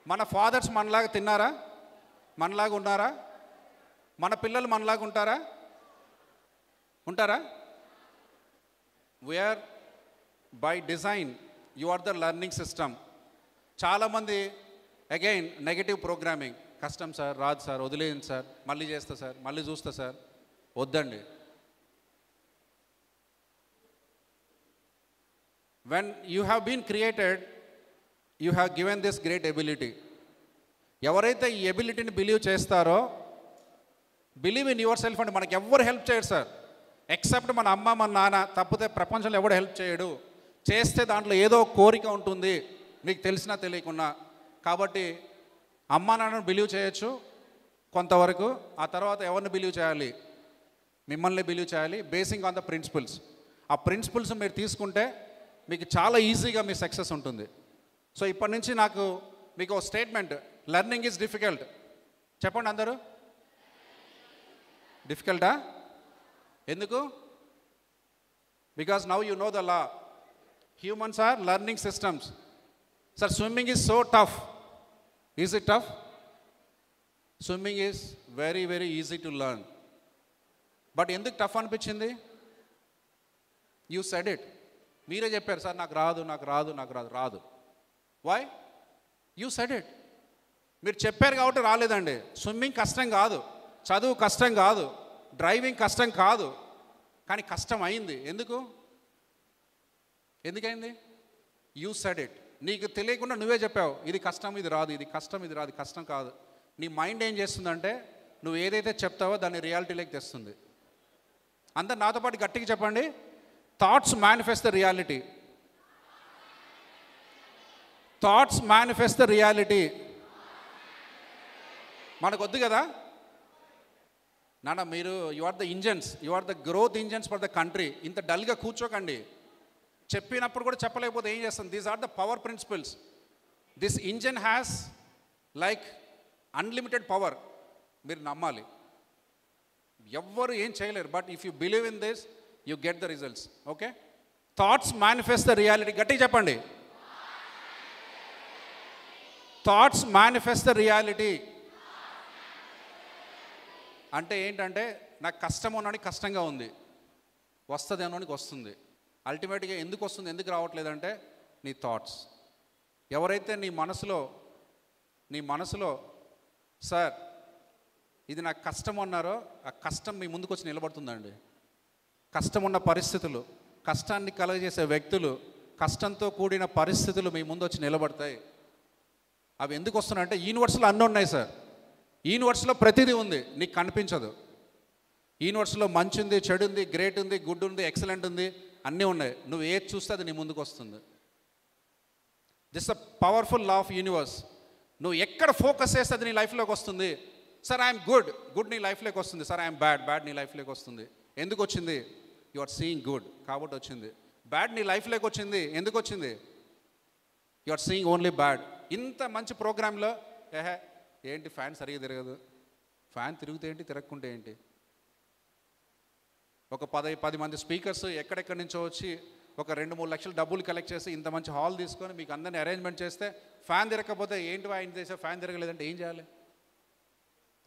మన ఫాదర్స్ మనలాగా తిన్నారా? మనలాగా ఉన్నారా? మన పిల్లలు మనలాగా ఉంటారా? We are by design. You are the learning system. చాలామంది అగైన్ నెగటివ్ ప్రోగ్రామింగ్. కష్టం సార్, రాదు సార్, వదిలేయండి సార్, మళ్ళీ చేస్తా సార్, మళ్ళీ చూస్తా సార్. వద్దండి. When you have been created, you have given this great ability. ఎవరైతే ఈ ఎబిలిటీని బిలీవ్ చేస్తారో, బిలీవ్ ఇన్ యువర్ సెల్ఫ్ అంటే మనకి ఎవ్వరు హెల్ప్ చేయరు సార్, ఎక్సెప్ట్ మన అమ్మ, మన నాన్న. తప్పితే ప్రపంచంలో ఎవడు హెల్ప్ చేయడు. చేస్తే దాంట్లో ఏదో కోరిక ఉంటుంది, మీకు తెలిసినా తెలియకున్నా. కాబట్టి అమ్మ నాన్నను బిలీవ్ చేయొచ్చు కొంతవరకు. ఆ తర్వాత ఎవరిని బిలీవ్ చేయాలి? మిమ్మల్ని బిలీవ్ చేయాలి, బేసింగ్ ఆన్ ద ప్రిన్సిపల్స్. ఆ ప్రిన్సిపల్స్ మీరు తీసుకుంటే మీకు చాలా ఈజీగా మీ సక్సెస్ ఉంటుంది. సో ఇప్పటి నుంచి మీకు ఒక స్టేట్మెంట్, లెర్నింగ్ ఈజ్ డిఫికల్ట్. చెప్పండి అందరూ. డిఫికల్టా? ఎందుకు? Because now you know the law. Humans are learning systems. Sir swimming is so tough. Is it tough? Swimming is very very easy to learn. But ఎందుకు tough అనిపించింది? You said it. మీరే చెప్పారు, sir నాకు రాదు. Why? You said it. మీరు చెప్పారు కాబట్టి రాలేదండి. స్విమ్మింగ్ కష్టం కాదు, చదువు కష్టం కాదు, డ్రైవింగ్ కష్టం కాదు, కానీ కష్టం అయింది. ఎందుకైంది? You said it. నీకు తెలియకుండా నువ్వే చెప్పావు, ఇది కష్టం, ఇది రాదు, ఇది కష్టం, ఇది రాదు. కష్టం కాదు. నీ మైండ్ ఏం చేస్తుందంటే నువ్వు ఏదైతే చెప్తావో దాన్ని రియాలిటీలోకి తెస్తుంది. అందరు నాతో పాటు గట్టిగా చెప్పండి. Thoughts manifest the reality. Thoughts manifest the reality. మనకు వద్దు కదా నాన్న. మీరు you are the engines, you are the growth engines for the country. ఇంత డల్గా కూర్చోకండి. చెప్పినప్పుడు కూడా చెప్పలేకపోతే ఏం చేస్తాం? These are the power principles. This engine has like unlimited power. మీరు నమ్మాలి. ఎవ్వరు ఏం చేయలేరు. But if you believe in this, you get the results. Okay? Thoughts manifest the reality. గట్టిగా చెప్పండి. Thoughts manifest the reality. అంటే ఏంటంటే నాకు కష్టం ఉన్నోనికి కష్టంగా ఉంది, వస్తుంది అన్నోనికి వస్తుంది. అల్టిమేట్గా ఎందుకు వస్తుంది, ఎందుకు రావట్లేదంటే నీ థాట్స్. ఎవరైతే నీ మనసులో సార్ ఇది నాకు కష్టం అన్నారో, ఆ కష్టం మీ ముందుకు వచ్చి నిలబడుతుందండి. కష్టం ఉన్న పరిస్థితులు, కష్టాన్ని కలుగజేసే వ్యక్తులు, కష్టంతో కూడిన పరిస్థితులు మీ ముందు వచ్చి నిలబడతాయి. అవి ఎందుకు వస్తున్నాయంటే యూనివర్స్లో అన్నీ ఉన్నాయి సార్. యూనివర్స్లో ప్రతిదీ ఉంది, నీకు కనిపించదు. యూనివర్స్లో మంచి ఉంది, చెడు ఉంది, గ్రేట్ ఉంది, గుడ్ ఉంది, ఎక్సలెంట్ ఉంది, అన్నీ ఉన్నాయి. నువ్వు ఏది చూస్తే అది నీ ముందుకు వస్తుంది. This a powerful law of universe. నువ్వు ఎక్కడ ఫోకస్ చేస్తే అది నీ లైఫ్లోకి వస్తుంది. సార్ ఐఎమ్ గుడ్ నీ లైఫ్లోకి వస్తుంది. సార్ ఐఎమ్ బ్యాడ్ నీ లైఫ్లోకి వస్తుంది. ఎందుకు వచ్చింది? యు ఆర్ సీయింగ్ గుడ్ కాబట్టి వచ్చింది. బ్యాడ్ నీ లైఫ్లోకి వచ్చింది, ఎందుకు వచ్చింది? You are seeing only bad. ఇంత మంచి ప్రోగ్రాంలో ఏంటి ఫ్యాన్ సరిగా తిరగదు, ఫ్యాన్ తిరిగితే ఏంటి, తిరగకుంటే ఏంటి? ఒక 10 మంది స్పీకర్స్ ఎక్కడెక్కడి నుంచో వచ్చి ఒక 2-3 లక్షలు డబ్బులు కలెక్ట్ చేసి ఇంత మంచి హాల్ తీసుకొని మీకు అందరినీ అరేంజ్మెంట్ చేస్తే ఫ్యాన్ తిరగకపోతే ఏంటి ఆయన చేసే, ఫ్యాన్ తిరగలేదంటే ఏం చేయాలి?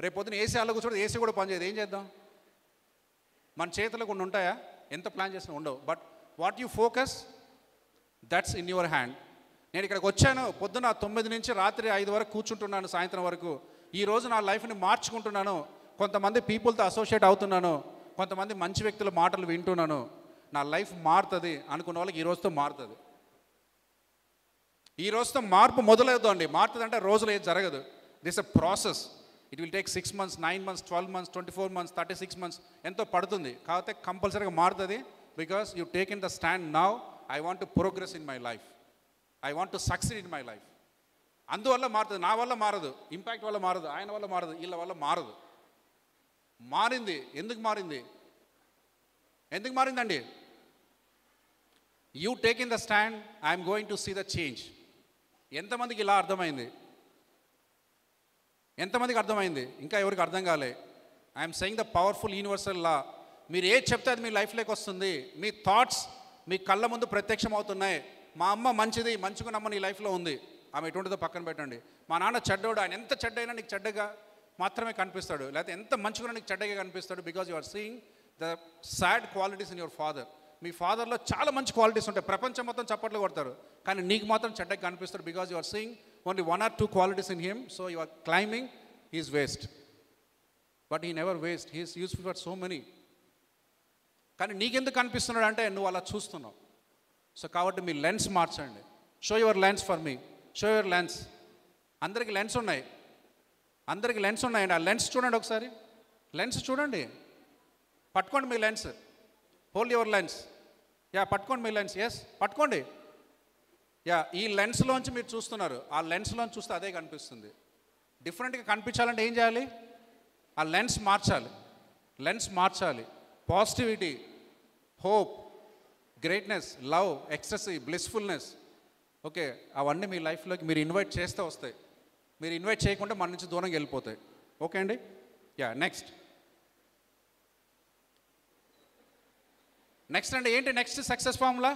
రేపు పొద్దున ఏసీ హాల్లో కూర్చోడు, ఏసీ కూడా పనిచేయదు, ఏం చేద్దాం? మన చేతులకు కొన్ని ఉంటాయా? ఎంత ప్లాన్ చేసినా ఉండవు. But what you focus, that's in your hand. నేను ఇక్కడికి వచ్చాను, పొద్దున 9 నుంచి రాత్రి 5 వరకు కూర్చుంటున్నాను, సాయంత్రం వరకు. ఈరోజు నా లైఫ్ని మార్చుకుంటున్నాను. కొంతమంది పీపుల్తో అసోసియేట్ అవుతున్నాను, కొంతమంది మంచి వ్యక్తుల మాటలు వింటున్నాను. నా లైఫ్ మారుతుంది అనుకున్న వాళ్ళకి ఈ రోజుతో మారుతుంది. ఈ రోజుతో మార్పు మొదలవుతుందండి. మారుతుంది అంటే రోజులో ఏది జరగదు. This a process. It will take 6 months, 9 months, 12 months, 24 months, 36 months, ఎంతో పడుతుంది. కాకపోతే కంపల్సరీగా మారుతుంది. Because you take in the stand now. I want to progress in my life, I want to succeed in my life. అందువల్ల మారుతుంది. నా వల్ల మారదు, ఇంపాక్ట్ వల్ల మారదు, ఆయన వల్ల మారదు, వీళ్ళ వల్ల మారదు. మారింది. ఎందుకు మారింది? ఎందుకు మారిందండి? You take in the stand, I'm going to see the change. ఎంతమందికి ఇలా అర్థమైంది? ఎంతమందికి అర్థమైంది? ఇంకా ఎవరికి అర్థం కాలే? I'm saying the powerful universal law. మీరు ఏది చెప్తే అది మీ లైఫ్లోకి వస్తుంది. మీ థాట్స్ మీ కళ్ళ ముందు ప్రత్యక్షం అవుతున్నాయి. మా అమ్మ మంచిది, మంచిగా అమ్మ నీ లైఫ్లో ఉంది, ఆమె ఎటువంటిదో పక్కన పెట్టండి. మా నాన్న చెడ్డోడు, ఆయన ఎంత చెడ్డైనా నీకు చెడ్డగా మాత్రమే కనిపిస్తాడు, లేకపోతే ఎంత మంచిగా నీకు చెడ్డగా కనిపిస్తాడు. Because you are seeing the sad qualities in your father. మీ ఫాదర్లో చాలా మంచి క్వాలిటీస్ ఉంటాయి, ప్రపంచం మొత్తం చప్పట్లు కొడతారు, కానీ నీకు మాత్రం చెడ్డగా కనిపిస్తాడు. Because you are seeing only 1 or 2 qualities in him. So you are climbing his waist, but he never waste. He is useful for so many. కానీ నీకెందుకు కనిపిస్తున్నాడు అంటే నువ్వు అలా చూస్తున్నావు. సో కాబట్టి మీ లెన్స్ మార్చండి. Show your lens for me, show your lens. అందరికి లెన్స్ ఉన్నాయి, అందరికి లెన్స్ ఉన్నాయండి. ఆ లెన్స్ చూడండి ఒకసారి, లెన్స్ చూడండి, పట్టుకోండి మీ లెన్స్. Hold your lens. పట్టుకోండి మీ లెన్స్. ఎస్, పట్టుకోండి. ఈ లెన్స్లోంచి మీరు చూస్తున్నారు, ఆ లెన్స్లోంచి చూస్తే అదే కనిపిస్తుంది. డిఫరెంట్గా కనిపించాలంటే ఏం చేయాలి? ఆ లెన్స్ మార్చాలి. లెన్స్ మార్చాలి. Positivity, hope, greatness, love, ecstasy, blissfulness, okay, అవన్నీ మీ లైఫ్లోకి మీరు ఇన్వైట్ చేస్తే వస్తాయి. మీరు ఇన్వైట్ చేయకుండా మన నుంచి దూరంగా వెళ్ళిపోతాయి. ఓకే అండి. నెక్స్ట్ అండి ఏంటి next success formula?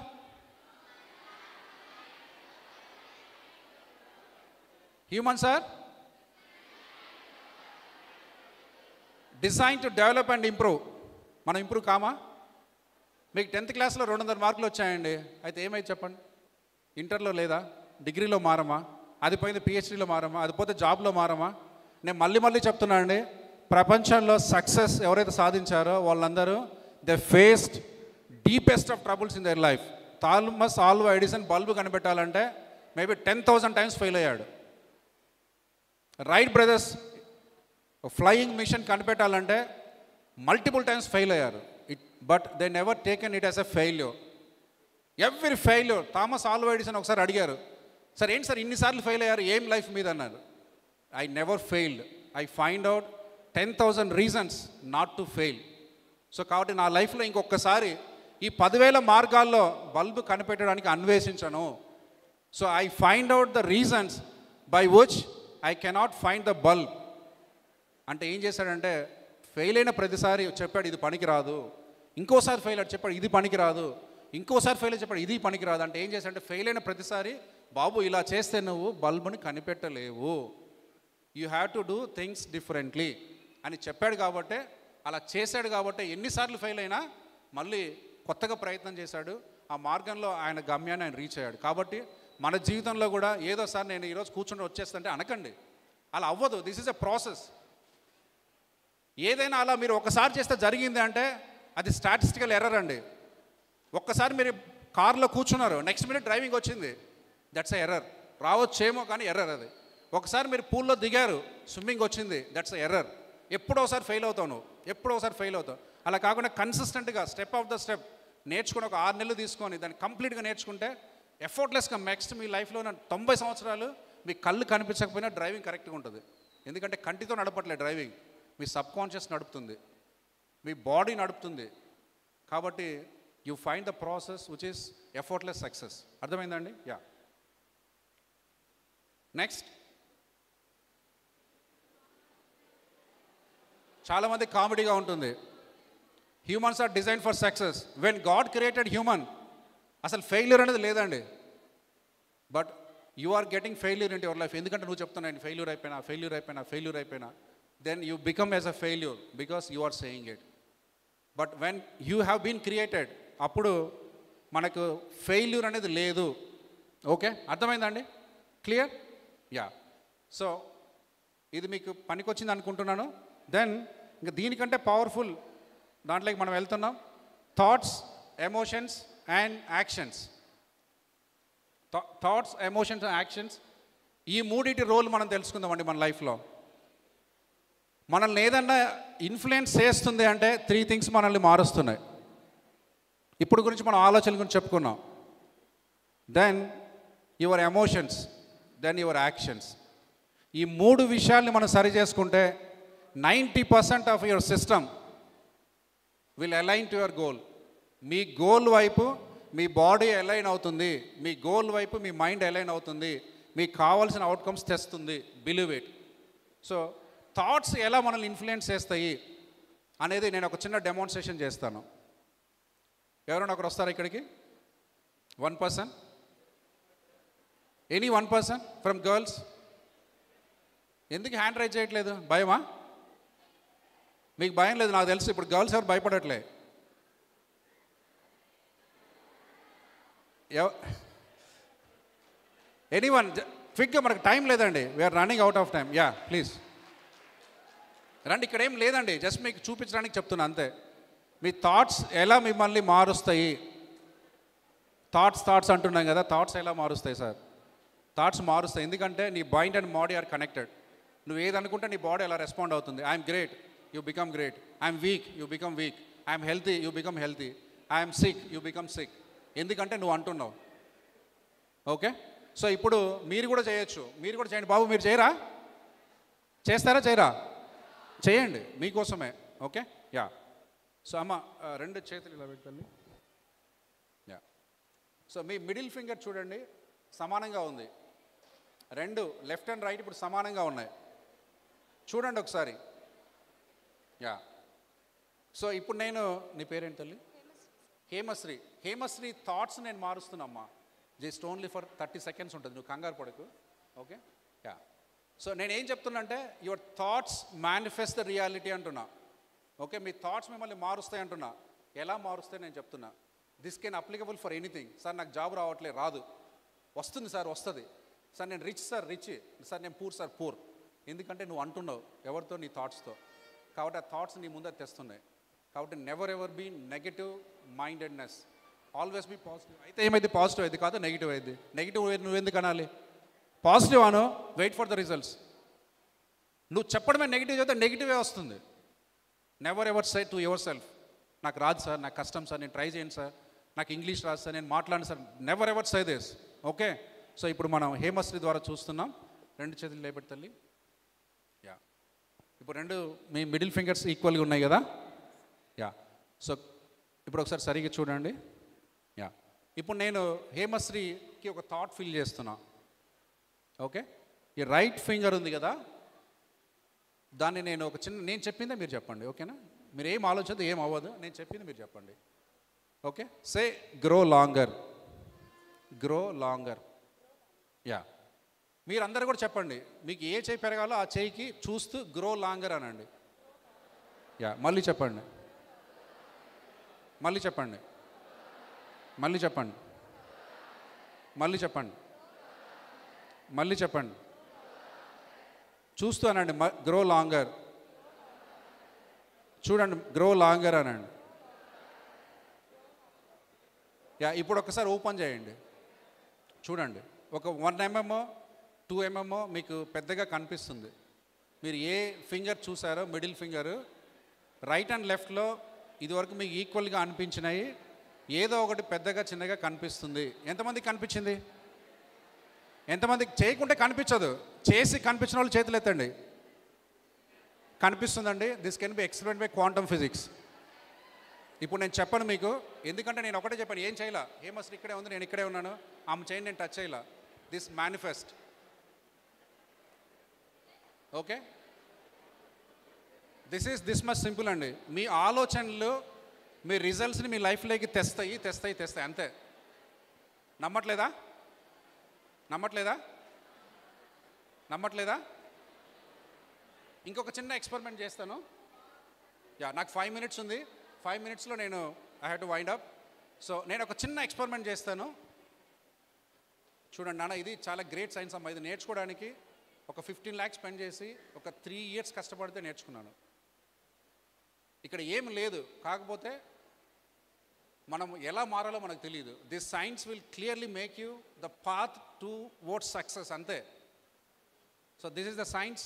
Humans are design to develop and improve. మనం ఇంప్రూవ్ కామా? మీకు 10th క్లాస్లో 200 మార్కులు వచ్చాయండి, అయితే ఏమైతే చెప్పండి? ఇంటర్లో లేదా? డిగ్రీలో మారమా? అది పోయింది పిహెచ్డీలో మారమా? అది పోతే జాబ్లో మారమా? నేను మళ్ళీ చెప్తున్నాను అండి, ప్రపంచంలో సక్సెస్ ఎవరైతే సాధించారో వాళ్ళందరూ they faced deepest of troubles in their life. Thomas Alva Edison bulb కనిపెట్టాలంటే మేబీ 10,000 times ఫెయిల్ అయ్యాడు. రైట్ బ్రదర్స్ ఫ్లయింగ్ మిషన్ కనిపెట్టాలంటే మల్టిపుల్ టైమ్స్ ఫెయిల్ అయ్యారు. But they never taken it as a failure. Every failure. Thomas Alva Edison ఒకసారి అడిగారు, sir ఏంటి sir ఇన్నిసార్లు fail అయ్యారు, ఏం లైఫ్ మీద అన్నారు. I never failed, I find out 10,000 reasons not to fail. So కాబట్టి నా లైఫ్లో ఇంకొకసారి ఈ 10,000 మార్గాల్లో బల్బు కనిపెట్టడానికి అన్వేషించను. So I find out the reasons by which I cannot find the bulb. అంటే ఏం చేశాడంటే ఫెయిల్ అయిన ప్రతిసారి చెప్పాడు ఇది పనికిరాదు, ఇంకోసారి ఫెయిల్ అయ్యాడు చెప్పాడు ఇది పనికిరాదు, ఇంకోసారి ఫెయిల్ అయ్యి చెప్పాడు ఇది పనికిరాదు. అంటే ఏం చేశాడంటే ఫెయిల్ అయిన ప్రతిసారి బాబు ఇలా చేస్తే నువ్వు బల్బుని కనిపెట్టలేవు, you have to do things differently అని చెప్పాడు. కాబట్టే అలా చేశాడు. కాబట్టి ఎన్నిసార్లు ఫెయిల్ అయినా మళ్ళీ కొత్తగా ప్రయత్నం చేశాడు. ఆ మార్గంలో ఆయన గమ్యాన్ని ఆయన రీచ్ అయ్యాడు. కాబట్టి మన జీవితంలో కూడా ఏదో సార్ నేను ఈరోజు కూర్చొని వచ్చేస్తుంటే అనకండి, అలా అవ్వదు. This is a process. ఏదైనా అలా మీరు ఒకసారి చేస్తే జరిగింది అంటే అది స్టాటిస్టికల్ ఎర్రర్ అండి. ఒక్కసారి మీరు కార్లో కూర్చున్నారు, నెక్స్ట్ మినిట్ డ్రైవింగ్ వచ్చింది, దట్స్ ఎ ఎర్రర్. రావచ్చేమో కానీ ఎర్రర్ అది. ఒకసారి మీరు పూల్లో దిగారు, స్విమ్మింగ్ వచ్చింది, దట్స్ ఎ ఎర్రర్. ఎప్పుడో ఒకసారి ఫెయిల్ అవుతావు నువ్వు, ఎప్పుడో ఒకసారి ఫెయిల్ అవుతావు. అలా కాకుండా కన్సిస్టెంట్గా స్టెప్ ఆఫ్ ద స్టెప్ నేర్చుకుని ఒక 6 నెలలు తీసుకొని దాన్ని కంప్లీట్గా నేర్చుకుంటే ఎఫర్ట్లెస్గా నెక్స్ట్ మీ లైఫ్లో 90 సంవత్సరాలు మీ కళ్ళు కనిపించకపోయినా డ్రైవింగ్ కరెక్ట్గా ఉంటుంది. ఎందుకంటే కంటితో నడపట్లేదు డ్రైవింగ్, మీ సబ్ కాన్షియస్ నడుపుతుంది, మీ బాడీ నడుపుతుంది. కాబట్టి you find the process which is effortless success. అర్థమైందండి? యా. నెక్స్ట్, చాలామంది కామెడీగా ఉంటుంది, humans are design for success. When God created human, అసలు ఫెయిల్యూర్ అనేది లేదండి. But you are getting failure in your life. ఎందుకంటే నువ్వు చెప్తున్నాను ఫెయిల్యూర్ అయిపోయినా then you become as a failure because you are saying it. But when you have been created, అప్పుడు మనకు failure అనేది లేదు. ఓకే, అర్థమైందండి? క్లియర్? యా. సో ఇది మీకు పనికొచ్చింది అనుకుంటున్నాను. దెన్ ఇంకా దీనికంటే పవర్ఫుల్ దాంట్లోకి మనం వెళ్తున్నాం. Thoughts, emotions and actions. Thoughts, emotions and actions, ఈ మూడింటి రోల్ మనం తెలుసుకుందామండి మన లైఫ్లో. మనల్ని ఏదన్నా ఇన్ఫ్లుయెన్స్ చేస్తుంది అంటే 3 థింగ్స్ మనల్ని మారుస్తున్నాయి. ఇప్పుడు గురించి మనం ఆలోచనల గురించి చెప్పుకున్నాం. Then your emotions, then your actions. ఈ 3 విషయాల్ని మనం సరి చేసుకుంటే 90% of your system will align to your goal. మీ గోల్ వైపు మీ బాడీ అలైన్ అవుతుంది, మీ గోల్ వైపు మీ మైండ్ అలైన్ అవుతుంది, మీకు కావాల్సిన అవుట్కమ్స్ తెస్తుంది. Believe it. సో థాట్స్ ఎలా మనల్ని ఇన్ఫ్లుయెన్స్ చేస్తాయి అనేది నేను ఒక చిన్న డెమాన్స్ట్రేషన్ చేస్తాను. ఎవరైనా ఒకరు వస్తారా ఇక్కడికి? 1 person, any 1 person from girls. ఎందుకు హ్యాండ్ రైజ్ చేయట్లేదు? భయమా? మీకు భయం లేదు నాకు తెలుసు. ఇప్పుడు గర్ల్స్ ఎవరు భయపడట్లే. ఎనీవన్ క్విక్గా, మనకు టైం లేదండి, we are running out of time. Yeah, please రండి. ఇక్కడ ఏం లేదండి, జస్ట్ మీకు చూపించడానికి చెప్తున్నా అంతే. మీ థాట్స్ ఎలా మిమ్మల్ని మారుస్తాయి? థాట్స్ అంటున్నాం కదా, థాట్స్ ఎలా మారుస్తాయి సార్? థాట్స్ మారుస్తాయి. ఎందుకంటే నీ mind and body are connected. నువ్వు ఏదనుకుంటే నీ బాడీ ఎలా రెస్పాండ్ అవుతుంది. I'm great, you become great. I'm weak, you become weak. I'm healthy, you become healthy. I'm sick, you become sick. ఎందుకంటే నువ్వు అంటున్నావు. ఓకే, సో ఇప్పుడు మీరు కూడా చేయొచ్చు. మీరు కూడా చేయండి. బాబు మీరు చేయరా? చేస్తారా? చేయరా? చేయండి, మీకోసమే. Okay, yeah. సో అమ్మ 2 చేతులు ఇలా పెట్టండి. యా. సో మీ మిడిల్ ఫింగర్ చూడండి సమానంగా ఉంది. 2 లెఫ్ట్ అండ్ రైట్ ఇప్పుడు సమానంగా ఉన్నాయి. చూడండి ఒకసారి. యా. సో ఇప్పుడు నేను, నీ పేరేంటి తల్లి? హేమశ్రీ. హేమశ్రీ థాట్స్ నేను మారుస్తున్నామ్మా. జస్ట్ ఓన్లీ ఫర్ 30 సెకండ్స్ ఉంటుంది, నువ్వు కంగారు పడకు. Okay, yeah. సో నేనేం చెప్తున్నా అంటే your thoughts manifest the reality అంటున్నా. ఓకే, మీ థాట్స్ మిమ్మల్ని మారుస్తాయి అంటున్నా. ఎలా మారుస్తాయి నేను చెప్తున్నా. This can applicable for anything. Sir నాకు జాబ్ రావట్లేదు, రాదు. వస్తుంది సార్, వస్తుంది. సార్ నేను రిచ్ సార్, రిచ్. సార్ నేను పూర్ సార్, పూర్. ఎందుకంటే నువ్వు అంటున్నావు ఎవరితో? నీ థాట్స్తో. కాబట్టి ఆ థాట్స్ నీ ముందర తెస్తున్నాయి. కాబట్టి never ever be negative mindedness, always be positive. అయితే ఏమైంది? పాజిటివ్ అయింది కాదు, నెగిటివ్ అయింది. నెగిటివ్ నువ్వెందుకు అనాలి? పాజిటివ్ అను, వెయిట్ ఫర్ ద రిజల్ట్స్. నువ్వు చెప్పడమే నెగిటివ్ చేస్తే నెగిటివే వస్తుంది. Never ever say to yourself, నాకు రాదు సార్, నాకు కష్టం సార్, నేను ట్రై చేయండి సార్, నాకు ఇంగ్లీష్ రాదు సార్, నేను మాట్లాడను sir. Never ever say this. Okay, so ఇప్పుడు మనం హేమశ్రీ ద్వారా చూస్తున్నాం. 2 చేతులు లేపెట్టి తల్లి. యా. ఇప్పుడు 2 మీ మిడిల్ ఫింగర్స్ ఈక్వల్గా ఉన్నాయి కదా. యా. సో ఇప్పుడు ఒకసారి సరిగ్గా చూడండి. యా. ఇప్పుడు నేను హేమశ్రీకి ఒక థాట్ ఫీల్ చేస్తున్నా. ఓకే, ఈ రైట్ ఫింగర్ ఉంది కదా, దాన్ని నేను ఒక నేను చెప్పిందే మీరు చెప్పండి. ఓకేనా? మీరు ఏం ఆలోచన ఏం అవ్వదు, నేను చెప్పింది మీరు చెప్పండి. Okay, say grow longer. Grow longer. Yeah. మీరందరూ కూడా చెప్పండి, మీకు ఏ చేయి పెరగాలో ఆ చేయికి చూస్తూ గ్రో లాంగర్ అనండి. యా. మళ్ళీ చెప్పండి, మళ్ళీ చెప్పండి. మళ్ళీ చెప్పండి, మళ్ళీ చెప్పండి, మళ్ళీ చెప్పండి. చూస్తూ అనండి, గ్రో లాంగర్. చూడండి, గ్రో లాంగర్ అనండి. యా, ఇప్పుడు ఒకసారి ఓపెన్ చేయండి, చూడండి. ఒక 1 mm 2 mm మీకు పెద్దగా కనిపిస్తుంది. మీరు ఏ ఫింగర్ చూసారో, మిడిల్ ఫింగరు రైట్ అండ్ లెఫ్ట్లో ఇదివరకు మీకు ఈక్వల్గా అనిపించినాయి, ఏదో ఒకటి పెద్దగా చిన్నగా కనిపిస్తుంది. ఎంతమందికి కనిపించింది? ఎంతమందికి చేయకుంటే కనిపించదు? చేసి కనిపించిన వాళ్ళు చేతులు ఎత్తండి. కనిపిస్తుందండి. This can be explain by quantum physics. ఇప్పుడు నేను చెప్పను మీకు, ఎందుకంటే నేను ఒకటే చెప్పాను, ఏం చేయాల, హేమశ్రీ ఇక్కడే ఉంది, నేను ఇక్కడే ఉన్నాను, ఆమె చేయండి, నేను టచ్ చేయాల. This manifest. Okay, this much simple అండి. మీ ఆలోచనలు మీ రిజల్ట్స్ని మీ లైఫ్లోకి తెస్తాయి అంతే. నమ్మట్లేదా? నమ్మట్లేదా? నమ్మట్లేదా? ఇంకొక చిన్న ఎక్స్పెరిమెంట్ చేస్తాను. యా, నాకు 5 minutes ఉంది. 5 minutesలో నేను I have to wind up. So నేను ఒక చిన్న ఎక్స్పెరిమెంట్ చేస్తాను. చూడండి నాన్న, ఇది చాలా గ్రేట్ సైన్స్ అమ్మా. ఇది నేర్చుకోవడానికి ఒక 15 lakhs స్పెండ్ చేసి ఒక 3 years కష్టపడితే నేర్చుకున్నాను. ఇక్కడ ఏం లేదు, కాకపోతే మనం ఎలా మారాలో మనకు తెలియదు. This science will clearly make you the path towards success, అంతే. So this is the science.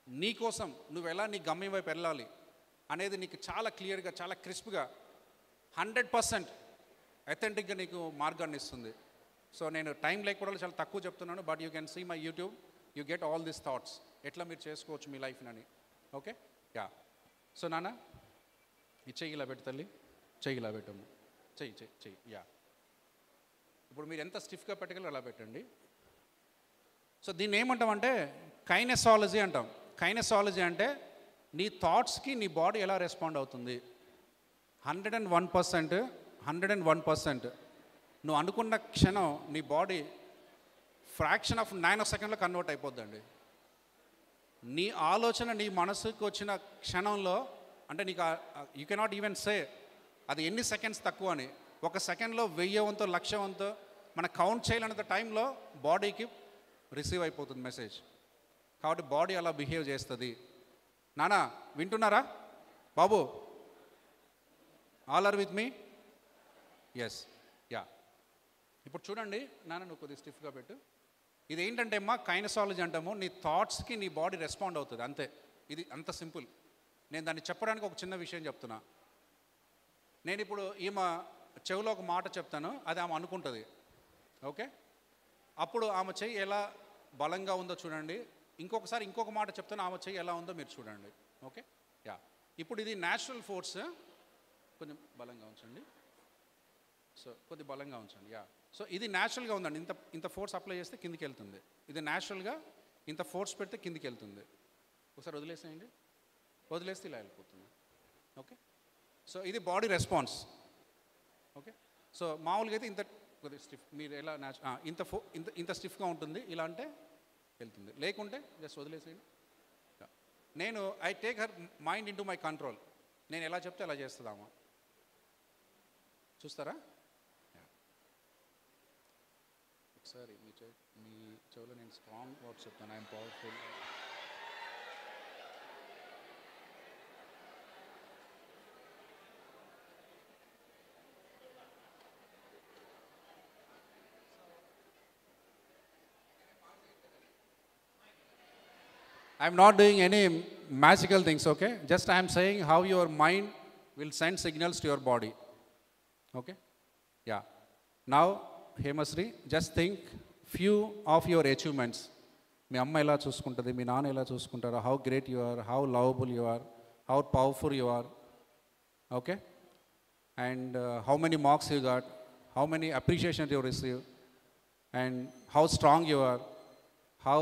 నీ కోసం నువ్వు ఎలా నీ గమ్యం వైపు వెళ్ళాలి అనేది నీకు చాలా క్లియర్గా, చాలా క్రిస్ప్గా, 100% అథెంటిక్గా నీకు మార్గాన్ని ఇస్తుంది. సో నేను టైం లేకపోవడం చాలా తక్కువ చెప్తున్నాను, but you can see my YouTube, you get all these thoughts, ఎట్లా మీరు చేసుకోవచ్చు మీ లైఫ్ని. Okay, yeah. సో నాన్న, ఈ చెయ్యి ఇలా పెట్టు తల్లి, చెయ్యి ఇలా పెట్టము, చెయ్యి. యా, ఇప్పుడు మీరు ఎంత స్టిఫ్గా పెట్టగలరు అలా పెట్టండి. సో దీన్ని ఏమంటామంటే కైనెసాలజీ అంటాం. కైనెసాలజీ అంటే నీ థాట్స్కి నీ బాడీ ఎలా రెస్పాండ్ అవుతుంది. 101% నువ్వు అనుకున్న క్షణం నీ body fraction of 9 seconds convert అయిపోద్దండి. నీ ఆలోచన నీ మనసుకు వచ్చిన క్షణంలో, అంటే నీకు యూ కెనాట్ ఈవెన్ సే అది ఎన్ని సెకండ్స్ తక్కువ అని. 1 secondలో 1000 వంతో 1,00,000 వంతో మన కౌంట్ చేయలేనంత టైంలో బాడీకి రిసీవ్ అయిపోతుంది మెసేజ్. కాబట్టి బాడీ అలా బిహేవ్ చేస్తుంది. నానా వింటున్నారా బాబు? All are with me? Yes, yeah. ఇప్పుడు చూడండి నాన్న, నువ్వు కొద్దిగా స్టిఫ్గా పెట్టు. ఇది ఏంటంటే అమ్మా కైనసాలజీ అంటాము. నీ థాట్స్కి నీ బాడీ రెస్పాండ్ అవుతుంది, అంతే. ఇది అంత సింపుల్. నేను దాన్ని చెప్పడానికి ఒక చిన్న విషయం చెప్తున్నా. నేను ఇప్పుడు ఈమె చెవిలో ఒక మాట చెప్తాను, అది ఆమె అనుకుంటుంది. ఓకే, అప్పుడు ఆమె చెయ్యి ఎలా బలంగా ఉందో చూడండి. ఇంకొకసారి ఇంకొక మాట చెప్తాను, ఆమె చెయ్యి ఎలా ఉందో మీరు చూడండి. Okay, yeah. ఇప్పుడు ఇది న్యాచురల్ ఫోర్స్. కొంచెం బలంగా ఉంచండి. సో కొద్ది బలంగా ఉంచండి. యా. సో ఇది న్యాచురల్గా ఉందండి. ఇంత ఫోర్స్ అప్లై చేస్తే కిందికి వెళ్తుంది. ఇది న్యాచురల్గా ఇంత ఫోర్స్ పెడితే కిందికి వెళ్తుంది. ఒకసారి వదిలేసేయండి, వదిలేస్తే ఇలా వెళ్ళిపోతుంది. ఓకే, సో ఇది బాడీ రెస్పాన్స్. ఓకే, సో మామూలుగా అయితే ఇంత కొద్దిగా స్టిఫ్, మీరు ఎలా ఇంత స్టిఫ్గా ఉంటుంది, ఇలా అంటే వెళ్తుంది, లేకుంటే జస్ట్ వదిలేసేయండి. నేను I take her mind in to my control. నేను ఎలా చెప్తే అలా చేస్తుందామా, చూస్తారా? ఒకసారి మీ చెవిలో నేను స్ట్రాంగ్ వర్డ్స్ చెప్తాను. I'm powerful. I'm not doing any magical things, okay? Just I am saying how your mind will send signals to your body. Okay? Yeah. Now, Hemasri, just think few of your achievements. మీ అమ్మ ఎలా చూసుకుంటుంది, మీ నాన్న ఎలా చూసుకుంటారు, how great you are, how lovable you are, how powerful you are. Okay? And how many marks you got, how many appreciations you receive, and how strong you are, how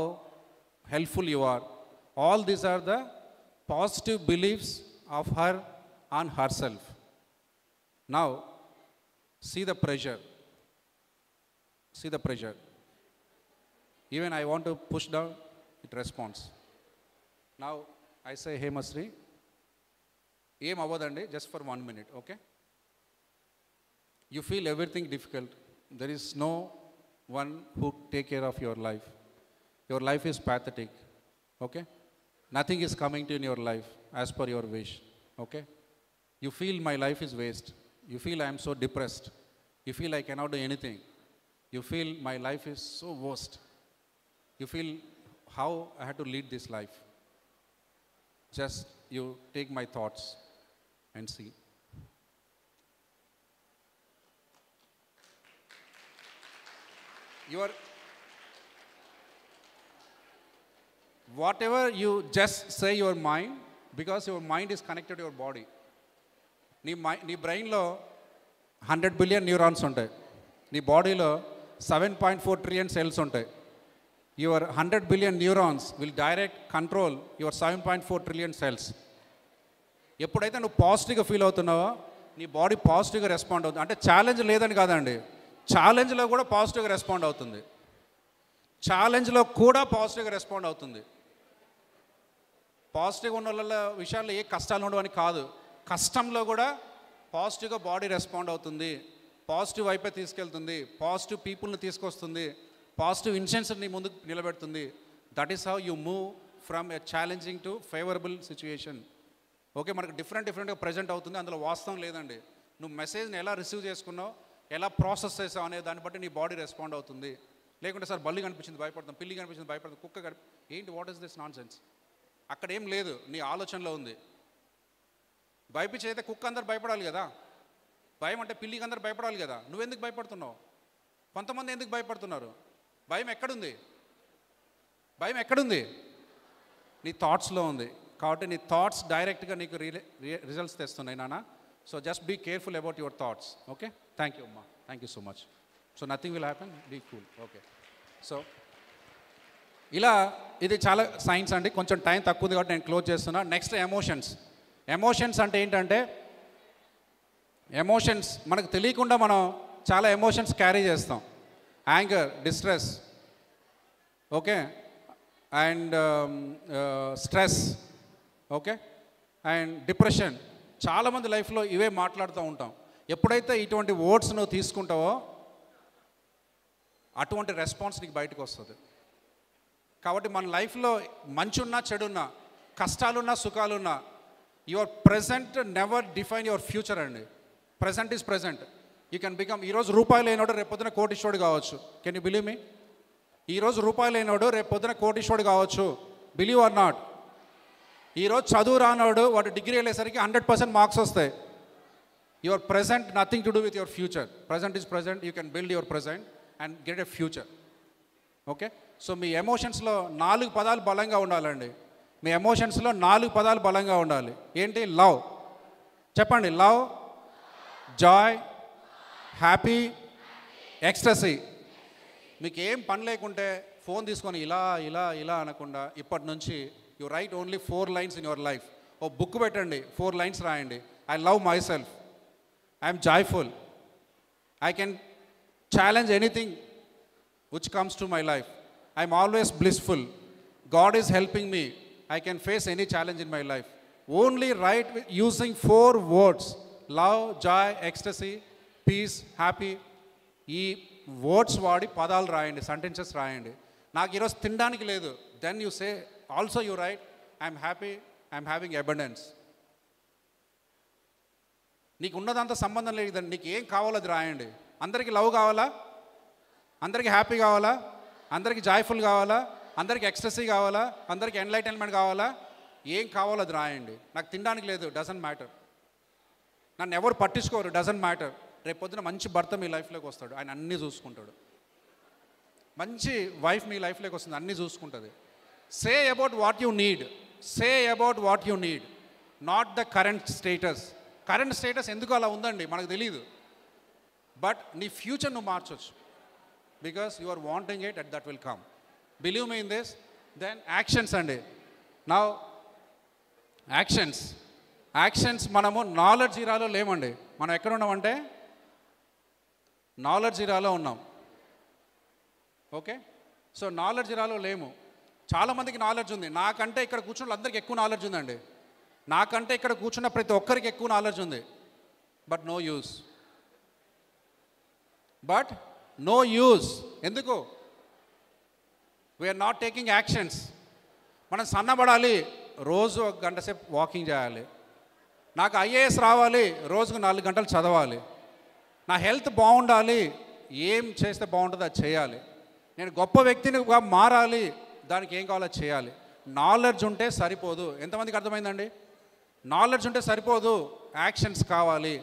helpful you are. All these are the positive beliefs of her on herself. Now, see the pressure. See the pressure. Even I want to push down, it responds. Now, I say, hey Masri, ఏం అవ్వదండి, just for 1 minute, okay? you feel everything difficult. There is no one who take care of your life. Your life is pathetic, okay? Nothing is coming to in your life as per your wish, okay? You feel my life is waste. You feel I am so depressed. You feel I cannot do anything. You feel my life is so worst. You feel how I had to lead this life. Just you take my thoughts and see. Whatever you just say your mind, because your mind is connected to your body. నీ బ్రెయిన్లో 100 billion neurons ఉంటాయి. నీ బాడీలో 7.4 trillion cells ఉంటాయి. Your 100 billion neurons will direct control your 7.4 trillion cells. ఎప్పుడైతే నువ్వు పాజిటివ్గా feel అవుతున్నావో నీ బాడీ పాజిటివ్గా రెస్పాండ్ అవుతుంది. అంటే ఛాలెంజ్ లేదని కాదండి, ఛాలెంజ్లో కూడా పాజిటివ్గా రెస్పాండ్ అవుతుంది. ఛాలెంజ్లో కూడా పాజిటివ్గా రెస్పాండ్ అవుతుంది. పాజిటివ్గా ఉన్న వాళ్ళ విషయాల్లో ఏ కష్టాలు ఉండవని కాదు, కష్టంలో కూడా పాజిటివ్గా బాడీ రెస్పాండ్ అవుతుంది, పాజిటివ్ వైపే తీసుకెళ్తుంది, పాజిటివ్ పీపుల్ని తీసుకొస్తుంది, పాజిటివ్ ఇన్సెన్స్ని ముందుకు నిలబెడుతుంది. That is how you move from a challenging to favourable situation. Okay, మనకు డిఫరెంట్గా ప్రజెంట్ అవుతుంది, అందులో వాస్తవం లేదండి. నువ్వు మెసేజ్ని ఎలా రిసీవ్ చేసుకున్నావు, ఎలా ప్రాసెస్ చేసావు అనే దాన్ని బట్టి నీ బాడీ రెస్పాండ్ అవుతుంది. లేకుంటే సార్ బల్లి కనిపించింది భయపడతాం, పిల్లి కనిపించింది భయపడతాం, కుక్క ఏంటి, what is this non sense? అక్కడ ఏం లేదు, నీ ఆలోచనలో ఉంది. భయపించైతే కుక్క అందరు భయపడాలి కదా, భయం అంటే పిల్లికి అందరు భయపడాలి కదా. నువ్వెందుకు భయపడుతున్నావు? కొంతమంది ఎందుకు భయపడుతున్నారు? భయం ఎక్కడుంది? భయం ఎక్కడుంది? నీ థాట్స్లో ఉంది. కాబట్టి నీ థాట్స్ డైరెక్ట్గా నీకు రిజల్ట్స్ తెస్తున్నాయి నాన్న. So just be careful about your thoughts. Okay, thank you అమ్మా, thank you so much. So nothing will happen, be cool. Okay, so ఇలా ఇది చాలా సైన్స్ అండి, కొంచెం టైం తక్కువ ఉంది కాబట్టి నేను క్లోజ్ చేస్తున్నా. Next emotions. ఎమోషన్స్ అంటే ఏంటంటే, ఎమోషన్స్ మనకు తెలియకుండా మనం చాలా ఎమోషన్స్ క్యారీ చేస్తాం. Anger, distress, okay, and stress, okay, and depression. చాలామంది లైఫ్లో ఇవే మాట్లాడుతూ ఉంటాం. ఎప్పుడైతే ఇటువంటి వర్డ్స్ నువ్వు తీసుకుంటావో అటువంటి రెస్పాన్స్ నీకు బయటకు వస్తుంది. కాబట్టి మన లైఫ్లో మంచున్నా చెడున్నా, కష్టాలున్నా సుఖాలున్నా, your present never define your future అండి. Present is present. You can become, ఈరోజు రూపాయలు అయినోడు రేపు పొద్దున కోటీశ్వరుడు కావచ్చు. Can you believe me? ఈరోజు రూపాయలు అయినోడు రేపు పొద్దున కోటీశ్వరుడు కావచ్చు. Believe or not? ఈరోజు చదువు రానోడు వాడు డిగ్రీ వెళ్ళేసరికి 100% మార్క్స్ వస్తాయి. Your present nothing to do with your future. Present is present. You can build your present and get a future. Okay, so మీ ఎమోషన్స్లో 4 పదాలు బలంగా ఉండాలండి. మీ ఎమోషన్స్లో 4 పదాలు బలంగా ఉండాలి. ఏంటి? లవ్. చెప్పండి. Love, Joy, happy, ecstasy. మీకు ఏం పని లేకుంటే ఫోన్ తీసుకొని ఇలా ఇలా ఇలా అనకుండా ఇప్పటి నుంచి you write only 4 lines in your life. ఓ బుక్ పెట్టండి, 4 లైన్స్ రాయండి. I love myself, I'm joyful, I can challenge anything which comes to my life, I am always blissful, God is helping me, I can face any challenge in my life. Only write using 4 words: love, joy, ecstasy, peace, happy. ఈ words వాడి పదాలు రాయండి, sentences రాయండి. నాకు ఈరోజు తినడానికి లేదు, then you say also you write I'm happy, I'm having abundance. నీకు ఉన్నదంతా సంబంధం లేదండి, నీకు ఏం కావాలో అది రాయండి. అందరికీ లవ్ కావాలా? అందరికీ హ్యాపీ కావాలా? అందరికీ జాయ్ఫుల్ కావాలా? అందరికీ ఎక్స్టసీ కావాలా? అందరికీ ఎన్లైటన్మెంట్ కావాలా? ఏం కావాలో అది రాయండి. నాకు తినడానికి లేదు, డజంట్ మ్యాటర్. నన్ను ఎవరు పట్టించుకోరు, డజంట్ మ్యాటర్. రేపు పొద్దున మంచి భర్త మీ లైఫ్లోకి వస్తాడు, ఆయన అన్నీ చూసుకుంటాడు. మంచి వైఫ్ మీ లైఫ్లోకి వస్తుంది, అన్నీ చూసుకుంటుంది. Say about what you need, say about what you need, not the current status. Current status ఎందుకు అలా ఉందండి మనకు తెలియదు, బట్ నీ ఫ్యూచర్ నువ్వు మార్చొచ్చు. Because you are wanting it and that will come. Believe me in this. Then actions అండి. Now actions మనము నాలెడ్జ్ ఇరాలో లేమండి. మనం ఎక్కడ ఉన్నామంటే నాలెడ్జ్ ఇరాలో ఉన్నాం. ఓకే, సో నాలెడ్జ్ ఇరాలో లేము. చాలామందికి నాలెడ్జ్ ఉంది. నాకంటే ఇక్కడ కూర్చున్న వాళ్ళందరికీ ఎక్కువ నాలెడ్జ్ ఉందండి. నాకంటే ఇక్కడ కూర్చున్న ప్రతి ఒక్కరికి ఎక్కువ నాలెడ్జ్ ఉంది. But no use. But no use. ఎందుకు? We're not taking actions. మనం సన్నబడాలి, రోజు 1 గంట సేపు వాకింగ్ చేయాలి. నాకు ఐఏఎస్ రావాలి, రోజుకు 4 గంటలు చదవాలి. నా హెల్త్ బాగుండాలి, ఏం చేస్తే బాగుంటుందో అది చేయాలి. నేను గొప్ప వ్యక్తినిగా మారాలి, దానికి ఏం కావాలో చేయాలి. నాలెడ్జ్ ఉంటే సరిపోదు. ఎంతమందికి అర్థమైందండి? నాలెడ్జ్ ఉంటే సరిపోదు, యాక్షన్స్ కావాలి.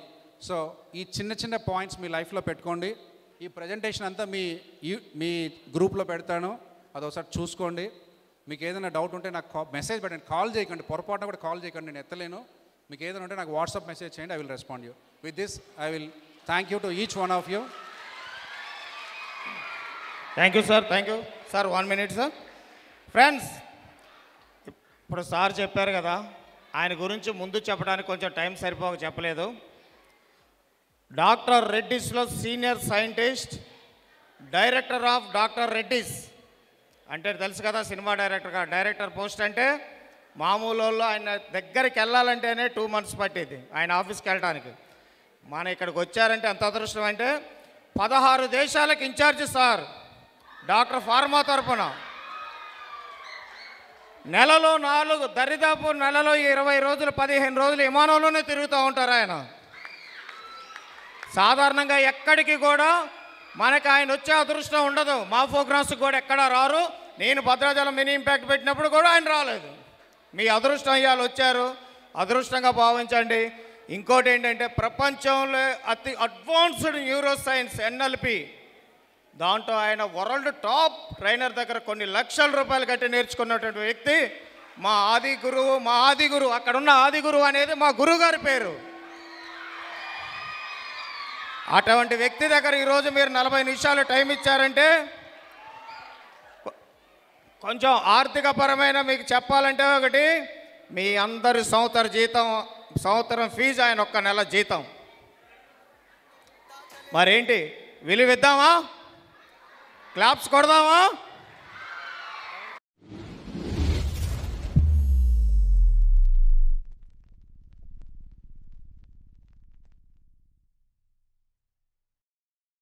సో ఈ చిన్న చిన్న పాయింట్స్ మీ లైఫ్లో పెట్టుకోండి. ఈ ప్రజెంటేషన్ అంతా మీ గ్రూప్లో పెడతాను, అది ఒకసారి చూసుకోండి. మీకు ఏదైనా డౌట్ ఉంటే నాకు మెసేజ్ పెట్టండి, కాల్ చేయకండి, పొరపాటున కూడా కాల్ చేయకండి, నేను ఎత్తలేను. మీకు ఏదైనా ఉంటే నాకు వాట్సాప్ మెసేజ్ చేయండి, I will respond you. With this I will thank you to each one of you. Thank you sir, thank you sir. 1 minute sir. Friends, ఇప్పుడు సార్ చెప్పారు కదా, ఆయన గురించి ముందు చెప్పడానికి కొంచెం టైం సరిపోక చెప్పలేదు. డాక్టర్ రెడ్డిస్లో senior scientist, director of doctor Reddy's అంటే తెలుసు కదా, సినిమా డైరెక్టర్ పోస్ట్ అంటే మామూలు వాళ్ళు ఆయన దగ్గరికి వెళ్ళాలంటేనే 2 months పట్టేది ఆయన ఆఫీస్కి వెళ్ళడానికి. మన ఇక్కడికి వచ్చారంటే ఎంత అదృష్టం అంటే 16 దేశాలకు ఇన్ఛార్జ్ సార్ డాక్టర్ ఫార్మా తరపున. నెలలో 4 దరిదాపు నెలలో 20 రోజులు 15 రోజులు విమానంలోనే తిరుగుతూ ఉంటారు ఆయన. సాధారణంగా ఎక్కడికి కూడా మనకి ఆయన వచ్చే అదృష్టం ఉండదు. మా ప్రోగ్రామ్స్కి కూడా ఎక్కడా రారు. నేను భద్రాచలం మినీ ఇంపాక్ట్ పెట్టినప్పుడు కూడా ఆయన రాలేదు. మీ అదృష్టం ఇవాళ వచ్చారు, అదృష్టంగా భావించండి. ఇంకోటి ఏంటంటే ప్రపంచంలో అతి అడ్వాన్స్డ్ న్యూరో సైన్స్ NLP దాంట్లో ఆయన వరల్డ్ టాప్ ట్రైనర్ దగ్గర కొన్ని లక్షల రూపాయలు కట్టి నేర్చుకున్నటువంటి వ్యక్తి మా ఆది గురువు. అక్కడ ఉన్న ఆది గురువు అనేది మా గురువు గారి పేరు. అటువంటి వ్యక్తి దగ్గర ఈరోజు మీరు 40 నిమిషాలు టైం ఇచ్చారంటే కొంచెం ఆర్థికపరమైన మీకు చెప్పాలంటే ఒకటి, మీ అందరి సంవత్సరం ఫీజు ఆయన 1 నెల జీతం. మరేంటి విలువిద్దామా? క్లాప్స్ కొడదామా?